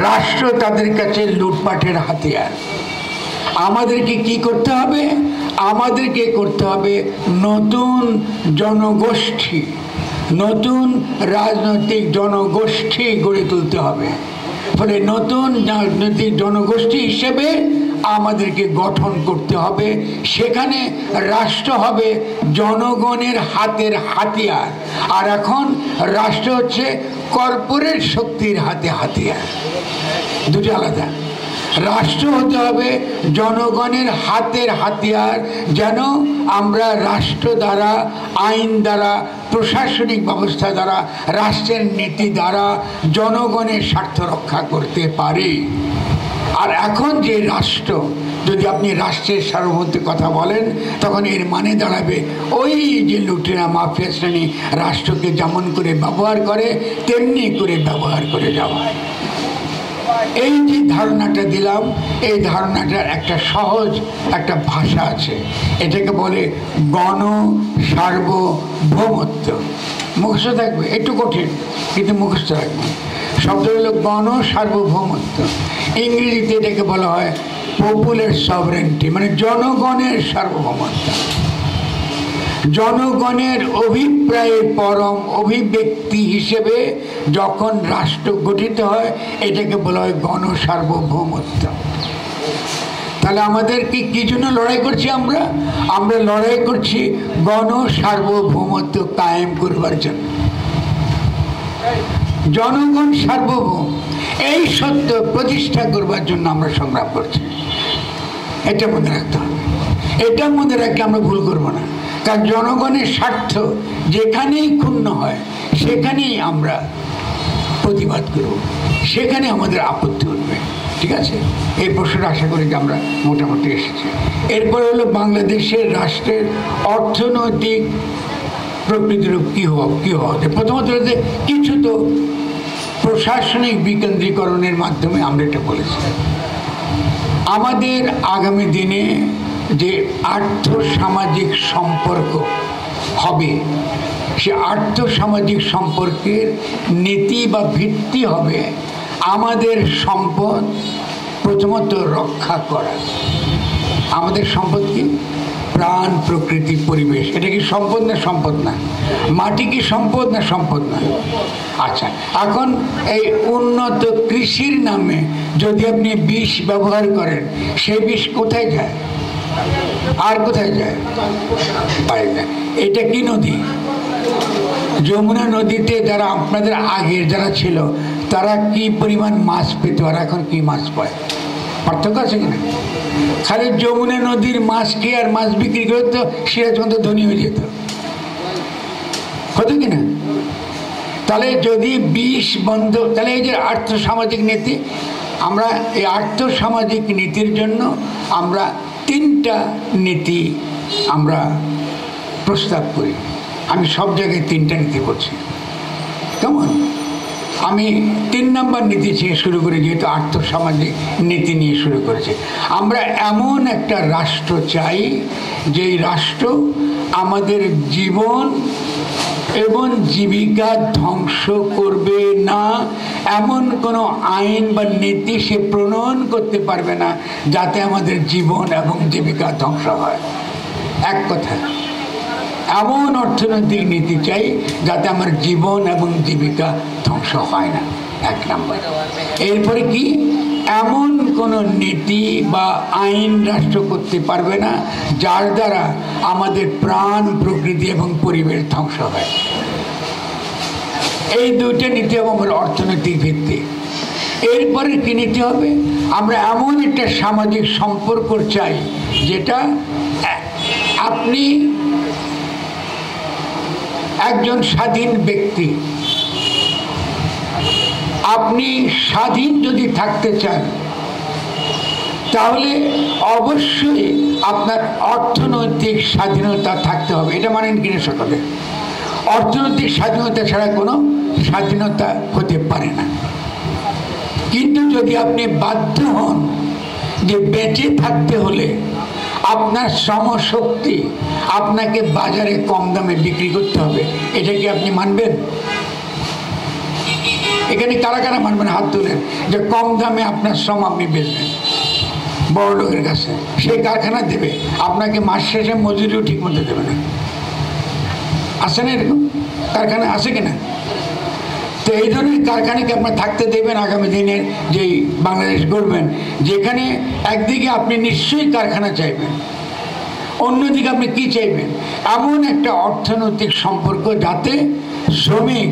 রাষ্ট্র তাদের কাছে লুটপাটের হাতিয়ার। আমাদেরকে কি করতে হবে? আমাদেরকে করতে হবে নতুন জনগোষ্ঠী, নতুন রাজনৈতিক জনগোষ্ঠী গড়ে তুলতে হবে। ফলে নতুন রাজনৈতিক জনগোষ্ঠী হিসেবে আমাদেরকে গঠন করতে হবে। সেখানে রাষ্ট্র হবে জনগণের হাতের হাতিয়ার, আর এখন রাষ্ট্র হচ্ছে কর্পোরেট শক্তির হাতে হাতিয়ার। দুটো আলাদা। রাষ্ট্র হতে হবে জনগণের হাতের হাতিয়ার, যেন আমরা রাষ্ট্র দ্বারা, আইন দ্বারা, প্রশাসনিক ব্যবস্থা দ্বারা, রাষ্ট্রের নীতি দ্বারা জনগণের স্বার্থ রক্ষা করতে পারি। আর এখন যে রাষ্ট্র, যদি আপনি রাষ্ট্রের সার্বভৌমত্বের কথা বলেন তখন এর মানে দাঁড়াবে ওই যে লুটেরা মাফিয়া শ্রেণী রাষ্ট্রকে যেমন করে ব্যবহার করে তেমনি করে ব্যবহার করে যাওয়া। এই যে ধারণাটা দিলাম, এই ধারণাটার একটা সহজ একটা ভাষা আছে, এটাকে বলে গণ সার্বভৌমত্ব। মুখস্থ থাকবে, একটু কঠিন কিন্তু মুখস্থ রাখবে। শব্দ হলো গণ সার্বভৌমত্ব। ইংরেজিতে এটাকে বলা হয় পপুলার সভরেন্টি, মানে জনগণের সার্বভৌমত্ব। জনগণের অভিপ্রায়ের পরম অভিব্যক্তি হিসেবে যখন রাষ্ট্র গঠিত হয় এটাকে বলা হয় গণ সার্বভৌমত্ব। তাহলে আমাদের কি জন্য লড়াই করছি? আমরা লড়াই করছি গণ সার্বভৌমত্ব কায়েম করবার জন্য। জনগণ সার্বভৌম, এই সত্য প্রতিষ্ঠা করবার জন্য আমরা সংগ্রাম করছি। এটা মনে রাখতে হবে। এটা মনে রাখলে আমরা ভুল করবো না, কারণ জনগণের স্বার্থ যেখানেই ক্ষুণ্ণ হয় সেখানেই আমরা প্রতিবাদ করব, সেখানে আমাদের আপত্তি উঠবে। ঠিক আছে? এই প্রশ্নটা আশা করি যে আমরা মোটামুটি এসেছি। এরপরে হলো বাংলাদেশের রাষ্ট্রের অর্থনৈতিক প্রকৃতির কী হওয়া। প্রথমত কিছু তো প্রশাসনিক বিকেন্দ্রীকরণের মাধ্যমে আমরা এটা বলেছি। আমাদের আগামী দিনে যে আর্থসামাজিক সম্পর্ক হবে, সে আর্থসামাজিক সম্পর্কের নীতি বা ভিত্তি হবে আমাদের সম্পদ প্রথমত রক্ষা করা। আমাদের সম্পদ কি? প্রাণ, প্রকৃতি, পরিবেশ। এটা কি সম্পদ না সম্পদ না? মাটি কি সম্পদ না সম্পদ না? আচ্ছা, এখন এই উন্নত কৃষির নামে যদি আপনি বিষ ব্যবহার করেন, সেই বিষ কোথায় যায়? আর কোথায় যায়? পারে না। এটা কি নদী? যমুনা নদীতে যারা আপনাদের আগের যারা ছিল তারা কি পরিমাণ মাছ পেত আর এখন কি মাছ পায়? পার্থক্য আছে কিনা? খালি যমুনা নদীর মাছ কি আর মাছ বিক্রি করে তো সিরাজগঞ্জ ধনী হয়ে যেত, হতো কিনা? তাহলে যদি বিষ বন্ধ, তাহলে এই যে আর্থসামাজিক নীতি, আমরা এই আর্থসামাজিক নীতির জন্য আমরা 3টা নীতি আমরা প্রস্তাব করি। আমি সব জায়গায় 3টা নীতি করছি। কেমন? আমি 3 নম্বর নীতি থেকে শুরু করি, যেহেতু আর্থসামাজিক নীতি নিয়ে শুরু করেছি। আমরা এমন একটা রাষ্ট্র চাই যেই রাষ্ট্র আমাদের জীবন এবং জীবিকা ধ্বংস করবে না, এমন কোনো আইন বা নীতি সে প্রণয়ন করতে পারবে না যাতে আমাদের জীবন এবং জীবিকা ধ্বংস হয়। এক কথা, এমন অর্থনৈতিক নীতি চাই যাতে আমার জীবন এবং জীবিকা ধ্বংস হয় না, 1 নম্বর। এরপরে কি? এমন কোনো নীতি বা আইন রাষ্ট্র করতে পারবে না যার দ্বারা আমাদের প্রাণ, প্রকৃতি এবং পরিবেশ ধ্বংস হয়। এই 2টা নীতি আমাদের অর্থনৈতিক ভিত্তি। এরপরে কি নীতি হবে? আমরা এমন একটা সামাজিক সম্পর্ক চাই যেটা আপনি একজন স্বাধীন ব্যক্তি, আপনি স্বাধীন যদি থাকতে চান তাহলে অবশ্যই আপনার অর্থনৈতিক স্বাধীনতা থাকতে হবে। এটা মানেন কিনা সকলে? অর্থনৈতিক স্বাধীনতা ছাড়া কোনো স্বাধীনতা হতে পারে না। কিন্তু যদি আপনি বাধ্য হন যে বেঁচে থাকতে হলে আপনার শ্রমশক্তি আপনাকে বাজারে কম দামে বিক্রি করতে হবে, এটা কি আপনি মানবেন? এখানে কারা কারা মানবেন? হাত তুলেন যে কম দামে আপনার শ্রম আপনি বেচবেন বড় লোকের কাছে, সেই কারখানা দেবে আপনাকে, মাস শেষে মজুরিও ঠিক মতো দেবে না। আছে না এরকম কারখানা? আছে কিনা? তো এই ধরনের কারখানাকে আপনার থাকতে দেবেন আগামী দিনের যেই বাংলাদেশ গড়বেন, যেখানে একদিকে আপনি নিশ্চয়ই কারখানা চাইবেন, অন্যদিকে আপনি কি চাইবেন? এমন একটা অর্থনৈতিক সম্পর্ক যাতে শ্রমিক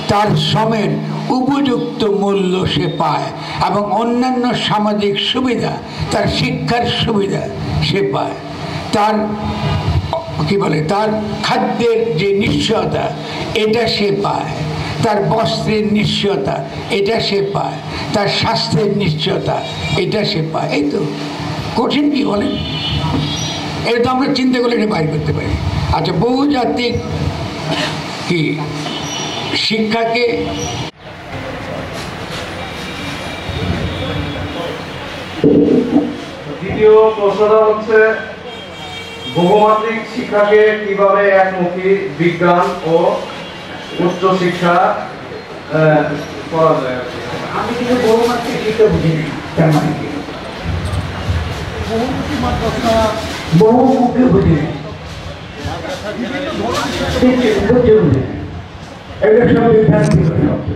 তার শ্রমের উপযুক্ত মূল্য সে পায় এবং অন্যান্য সামাজিক সুবিধা, তার শিক্ষার সুবিধা সে পায়, তার কি বলে, তার খাদ্যের যে নিশ্চয়তা এটা সে পায়, তার বস্ত্রের নিশ্চয়তা এটা সে পায়, তার স্বাস্থ্যের নিশ্চয়তা এটা সে পায়। এই তো কঠিন কি বলেন? এটা তো আমরা চিন্তা করলে এটা বাইর করতে পারি। আচ্ছা, বহুজাতিক কি শিক্ষাকে দ্বিতীয় প্রশ্নটা হচ্ছে বহুমাত্রিক শিক্ষাকে কিভাবে একমুখী বিজ্ঞান ও উচ্চ শিক্ষা করা যায়? আমি কিন্তু বহুমাত্রিক শিক্ষা বুঝিনি, তার মানে কি বহুমুখী বুঝিনি, এগুলো সব বিভ্রান্তি।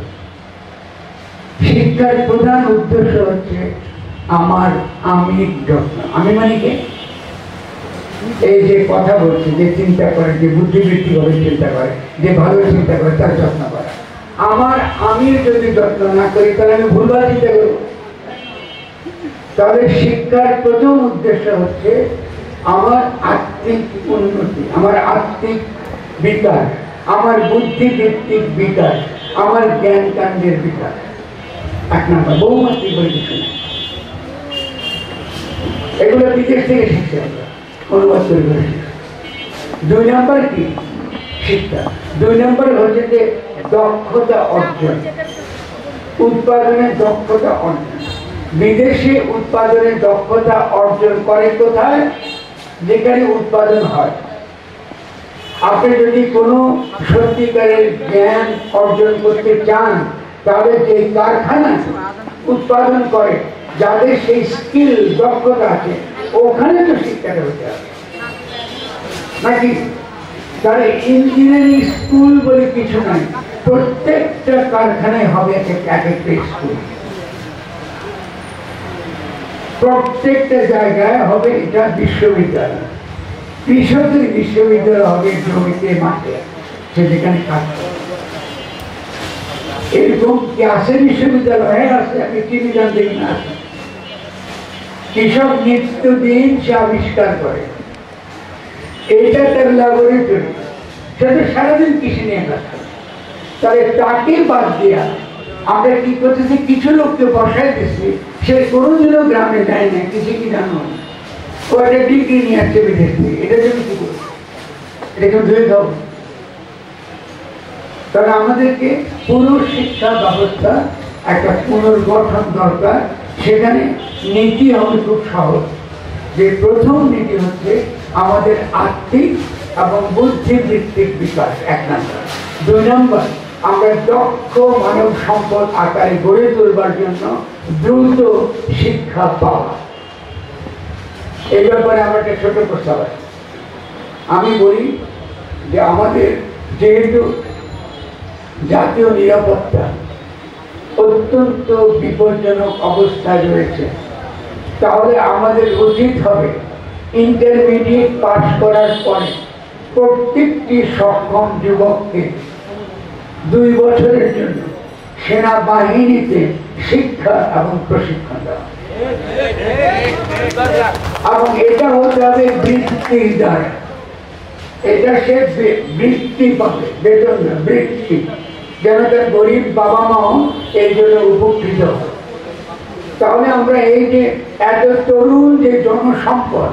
শিক্ষার প্রধান উদ্দেশ্য হচ্ছে আমি যত্ন। আমি মানে কি? এই যে কথা বলছে, যে চিন্তা করে, যে বুদ্ধিবৃত্তি করে চিন্তা করে, যে ভালো চিন্তা করে, তার যত্ন করে। আমার আমির যদি যত্ন না করি তাহলে আমি ভুলভাল চিন্তা করব। তাহলে শিক্ষার প্রথম উদ্দেশ্য হচ্ছে আমার আত্মিক উন্নতি, আমার আত্মিক বিকাশ, আমার বুদ্ধিবৃত্তিক বিকাশ, আমার জ্ঞান কাণ্ডের বিকাশ। 1 নম্বর বহুমাত্রিক বলে কিছু না, এগুলো বিদেশ থেকে শিখতে হবে, অনুবাদ করে করে। 2 নম্বর কি শিক্ষা? 2 নম্বর হচ্ছে যে দক্ষতা অর্জন। উৎপাদনের দক্ষতা অর্জন। বিদেশে উৎপাদনের দক্ষতা অর্জন করে কোথায়? যেখানে উৎপাদন হয়। আপনি যদি কোনো সত্যিকারের জ্ঞান অর্জন করতে চান, তাহলে যে কারখানা উৎপাদন করে, যাদের সেই স্কিল দক্ষতা আছে, ওখানে তো শিক্ষাটা হতে হবে নাকি? তাহলে ইঞ্জিনিয়ারিং স্কুল বলে কিছু নাই, প্রত্যেকটা কারখানায় হবে এক একটা স্কুল, প্রত্যেকটা জায়গায় হবে এটা বিশ্ববিদ্যালয়। কৃষকের বিশ্ববিদ্যালয় হবে জমিতে, মাঠে, সে যেখানে কাজ করে। এরকম কি আছে বিশ্ববিদ্যালয়? আছে, আপনি টিভি জানতে কিনা আছে। কৃষক নিত্যদিন সে আবিষ্কার করে, এটা তার ল্যাবরেটরি, সেটা সারাদিন কৃষি নিয়ে কাজ করে। তাহলে তাকে বাদ দিয়া আমরা কি করতেছি? কিছু লোককে বসাই দিচ্ছি, সে কোনোদিনও গ্রামে যায় না, কিছু কি জানো, ও একটা ডিগ্রি নিয়ে আসছে বিদেশ থেকে, এটার জন্য কি করবো? এটা কেউ ধুয়ে খাবো? তাহলে আমাদেরকে পুরো শিক্ষা ব্যবস্থা একটা পুনর্গঠন দরকার। সেখানে নীতি হবে খুব সহজ। যে প্রথম নীতি হচ্ছে আমাদের আর্থিক এবং বুদ্ধিবৃত্তিক বিকাশ, 1 নম্বর। 2 নম্বর, আমরা দক্ষ মানব সম্পদ আকারে গড়ে তোলবার জন্য দ্রুত শিক্ষা পাওয়া। এই ব্যাপারে আমার একটা ছোট প্রস্তাব আছে। আমি বলি যে আমাদের যেহেতু জাতীয় নিরাপত্তা অত্যন্ত বিপজ্জনক অবস্থায় রয়েছে, তাহলে আমাদের উচিত হবে ইন্টারমিডিয়েট পাস করার পরে প্রত্যেকটি সক্ষম যুবককে 2 বছরের জন্য সেনাবাহিনীতে শিক্ষা এবং প্রশিক্ষণ দেওয়া, এবং এটা হতে হবে বৃত্তির দ্বারা। এটা সে বৃত্তি পাবে, বেতন না, বৃত্তি, যেন তার গরিব বাবা মাও এই জন্য উপকৃত হয়। তাহলে আমরা এই যে এত তরুণ যে জনসম্পদ,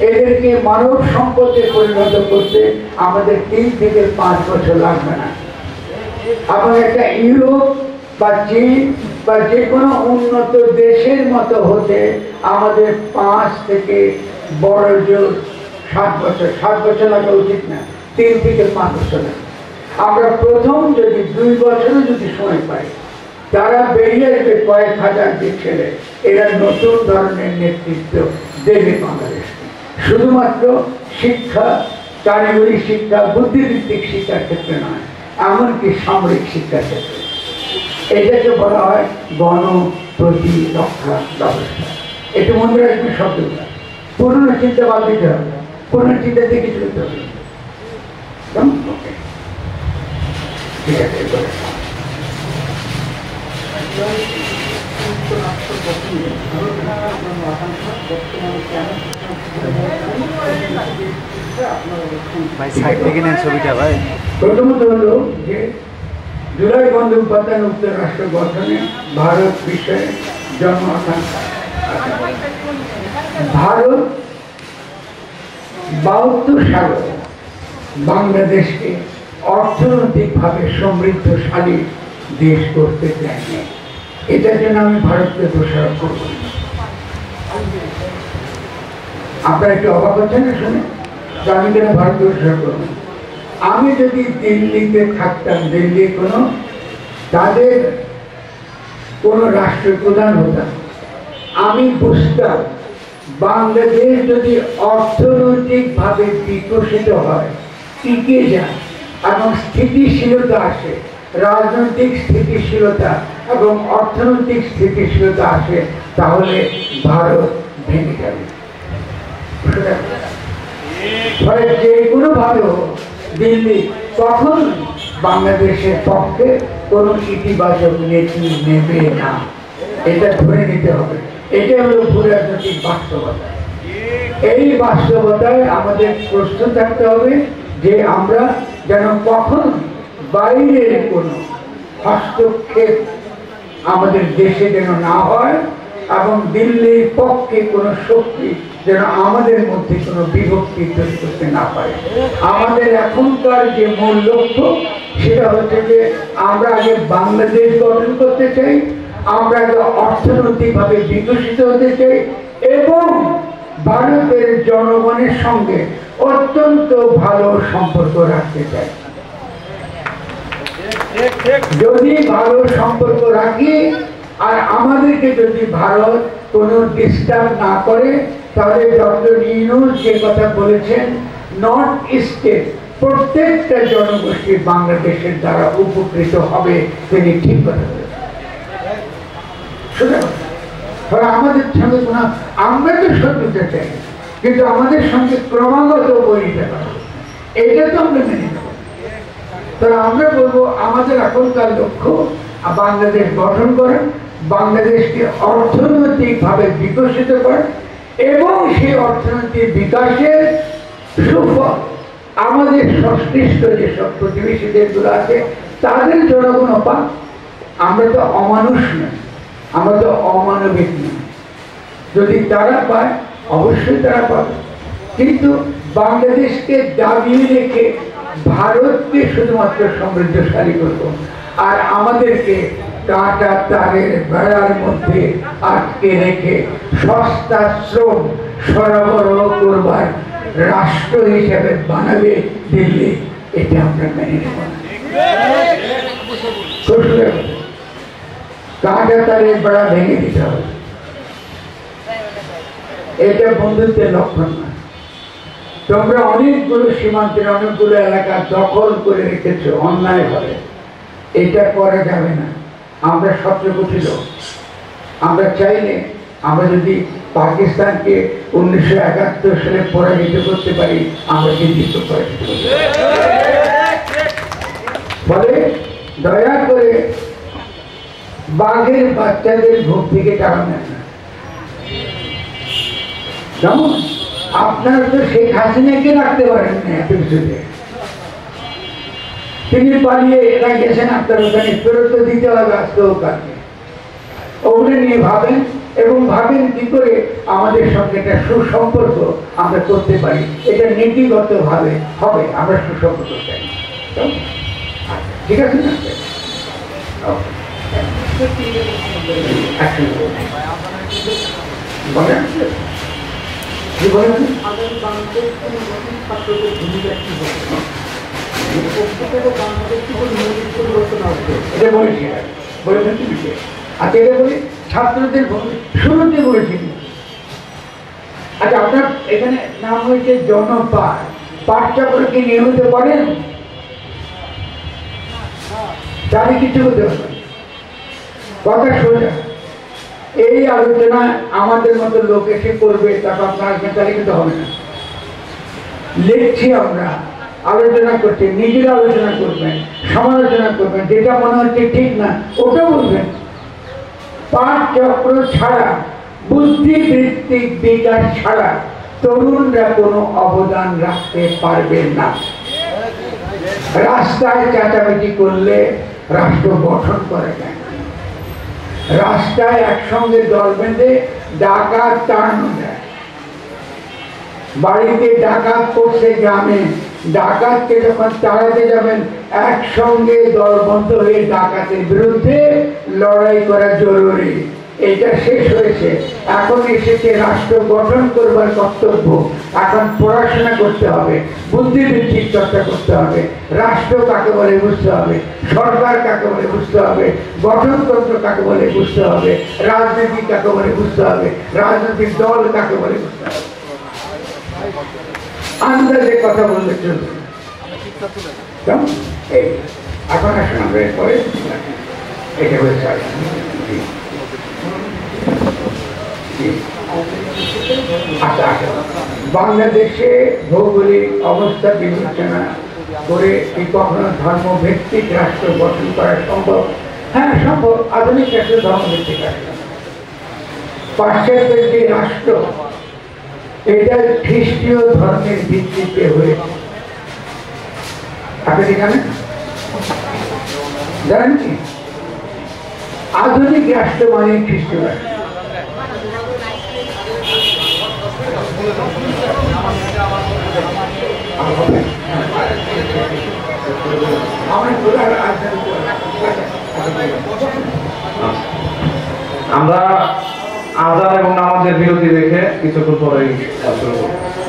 এদেরকে মানব সম্পদে পরিণত করতে আমাদের 3 থেকে 5 বছর লাগবে না। এবং একটা ইউরোপ বা চীন বা যে কোনো উন্নত দেশের মতো হতে আমাদের 5 থেকে বড় জোর 7 বছর লাগা উচিত না, 3 থেকে 5 বছর লাগে। আমরা প্রথম যদি 2 বছরও যদি সময় পাই, তারা বেরিয়ে আসবে কয়েক হাজার যে ছেলে, এরা নতুন ধরনের নেতৃত্ব দেবে বাংলাদেশকে। শুধুমাত্র শিক্ষা, কারিগরি শিক্ষা, বুদ্ধিভিত্তিক শিক্ষার ক্ষেত্রে নয়, এমনকি সামরিক শিক্ষার ক্ষেত্রে। এটাকে বলা হয় গণপ্রতিরক্ষা ব্যবস্থা। একটু মনে রাখবে শব্দটা। পুরনো চিন্তা বাদ দিতে হবে, পুরনো চিন্তা দিয়ে কিছু করতে হবে। ঠিক আছে, প্রথমত হলো যে জুলাই বন্দ্যোপাধ্যায় মুক্ত রাষ্ট্র গঠনে ভারত বিষয়ে জন আকাঙ্ক্ষা। ভারত 72 সালে বাংলাদেশকে অর্থনৈতিকভাবে সমৃদ্ধশালী দেশ করতে চায়নি। এটার জন্য আমি ভারতকে দোষারোপ করব। আপনারা একটু অবাক হচ্ছেন না শুনে, আমি কেন ভারতকে দোষারোপ করব? আমি যদি দিল্লিতে থাকতাম, দিল্লি তাদের কোনো রাষ্ট্রপ্রধান হতাম, আমি বুঝতাম বাংলাদেশ যদি অর্থনৈতিকভাবে বিকশিত হয়, টিকে যায় এবং স্থিতিশীলতা আসে, রাজনৈতিক স্থিতিশীলতা এবং অর্থনৈতিক স্থিতিশীলতা আসে, তাহলে ভারত ভেঙে যাবে। ফলে যে কোনোভাবে দিল্লি তখন বাংলাদেশের পক্ষে কোনো ইতিবাচক নীতি নেবে না, এটা ধরে নিতে হবে। এটা হলো ভূরাজনৈতিক বাস্তবতা। এই বাস্তবতায় আমাদের প্রস্তুত থাকতে হবে যে আমরা যেন কখন বাইরের কোনো হস্তক্ষেপ আমাদের দেশে যেন না হয় এবং দিল্লির পক্ষে কোনো শক্তি যেন আমাদের মধ্যে কোনো বিভক্তি তৈরি করতে না পারে। আমাদের এখনকার যে মূল লক্ষ্য সেটা হচ্ছে যে আমরা আগে বাংলাদেশ গঠন করতে চাই, আমরা আগে অর্থনৈতিকভাবে বিকশিত হতে চাই এবং ভারতের জনগণের সঙ্গে অত্যন্ত ভালো সম্পর্ক রাখতে চাই। যদি ভালো সম্পর্ক রাখি আর আমাদেরকে যদি ভারত কোনো ডিস্টার্ব না করে, তাহলে ডক্টর ইউনূস যে কথা বলেছেন, নর্থ ইস্টের প্রত্যেকটা জনগোষ্ঠী বাংলাদেশের দ্বারা উপকৃত হবে, তিনি ঠিক কথা বলেছেন। আমাদের সঙ্গে কোনো, আমরা তো শত্রুতা চাই, কিন্তু আমাদের সঙ্গে ক্রমাগত বৈরিতা করা, এটা তো আমরা মেনে নেব। তাহলে আমরা বলবো আমাদের এখনকার লক্ষ্য বাংলাদেশ গঠন করা, বাংলাদেশকে অর্থনৈতিকভাবে বিকশিত করা এবং সেই অর্থনৈতিক বিকাশের সুফল আমাদের সংশ্লিষ্ট যেসব প্রতিবেশী দেশগুলো আছে তাদের জনগণ পান। আমরা তো অমানুষ নই, আমরা তো অমানবিক নই। যদি তারা পায় অবশ্যই তারা পাবে, কিন্তু বাংলাদেশকে দাবিয়ে রেখে ভারতকে শুধুমাত্র সমৃদ্ধশালী করব আর আমাদেরকে কাঁটা তারের বেড়ার মধ্যে আটকে রেখে সস্তা শ্রম সরবরাহ করবার রাষ্ট্র হিসেবে বানাবে দিল্লি, এটা আমরা মেনে নেব না। কাঁটা তারের বেড়া ভেঙে দিতে হবে, এটা বন্ধুত্বের লক্ষণ না। তোমরা অনেকগুলো সীমান্তের অনেকগুলো এলাকা দখল করে রেখেছো অন্যায় ভাবে, এটা করা যাবে না। আমরা সবচেয়ে লোক, আমরা চাইলে আমরা যদি পাকিস্তানকে 1971 সালে পরাজিত করতে পারি, আমরা কিন্তু পরাজিত করতে পারি। ফলে দয়া করে বাঘের বাচ্চাদের ঘুম থেকে টাকা নেন না। যেমন আপনারা তো শেখ হাসিনাকে রাখতে পারেন না এত কিছুতে, তিনি পালিয়ে এরা গেছেন আপনার ওখানে, ফেরত দিতে হবে আজকেও কাজে। ওগুলো নিয়ে ভাবেন এবং ভাবেন কি করে আমাদের সঙ্গে একটা সুসম্পর্ক আমরা করতে পারি, এটা নীতিগত ভাবে হবে। আমরা সুসম্পর্ক চাই, ঠিক আছে না? বলেন কি বলেন? ছাত্রদের শুরুতে বলেছি। আচ্ছা, আপনার এখানে নাম হয়েছে জনপাঠ, পাঠ চক্র কি নিয়মিত করেন? তাহলে কিছু হতে হবে কথা সোজা। এই আলোচনা আমাদের মতো লোক এসে করবে, তারপর আপনার আসবেন, তাহলে কিন্তু হবে না। লিখছি আমরা, আলোচনা করছি, নিজেরা আলোচনা করবেন, সমালোচনা করবেন, যেটা মনে হচ্ছে ঠিক না ওটা বলবেন। পাঠ চক্র ছাড়া, বুদ্ধিবৃত্তিক বিকাশ ছাড়া তরুণরা কোনো অবদান রাখতে পারবে না। রাস্তায় চেঁচামেচি করলে রাষ্ট্র গঠন করে যায় না। রাস্তায় একসঙ্গে দল বেঁধে ডাকাত তাড়ানো যায়। বাড়িতে ডাকাত করছে গ্রামে, ডাকাতকে যখন তাড়াতে যাবেন একসঙ্গে দলবদ্ধ হয়ে ডাকাতের বিরুদ্ধে লড়াই করা জরুরি। এটা শেষ হয়েছে, এখন এসেছে রাষ্ট্র গঠন করবার কর্তব্য। এখন পড়াশোনা করতে হবে, বুদ্ধিবৃত্তিক চর্চা করতে হবে, রাষ্ট্র কাকে বলে বুঝতে হবে, সরকার কাকে বলে বুঝতে হবে, গঠনতন্ত্র কাকে বলে বুঝতে হবে, রাজনীতি কাকে বলে বুঝতে হবে, রাজনৈতিক দল কাকে বলে বুঝতে হবে। আন্দাজে কথা বললে চলবে। এখন আসুন আমরা এরপরে এটা বলে চাই। আচ্ছা, বাংলাদেশে ভৌগোলিক অবস্থা বিবেচনা করে কি কখনো ধর্মভিত্তিক রাষ্ট্র গঠন করা সম্ভব? হ্যাঁ, সম্ভব। আধুনিক রাষ্ট্র ধর্মভিত্তিক রাষ্ট্র। পাশ্চাত্যের যে রাষ্ট্র, এটা খ্রিস্টীয় ধর্মের ভিত্তিতে হয়েছে। আপনি জানেন? জানেন কি? আধুনিক রাষ্ট্র মানে খ্রিস্টীয় রাষ্ট্র। আমরা আজান এবং নামাজের বিরতি রেখে কিছুক্ষণ পরে শুরু করব।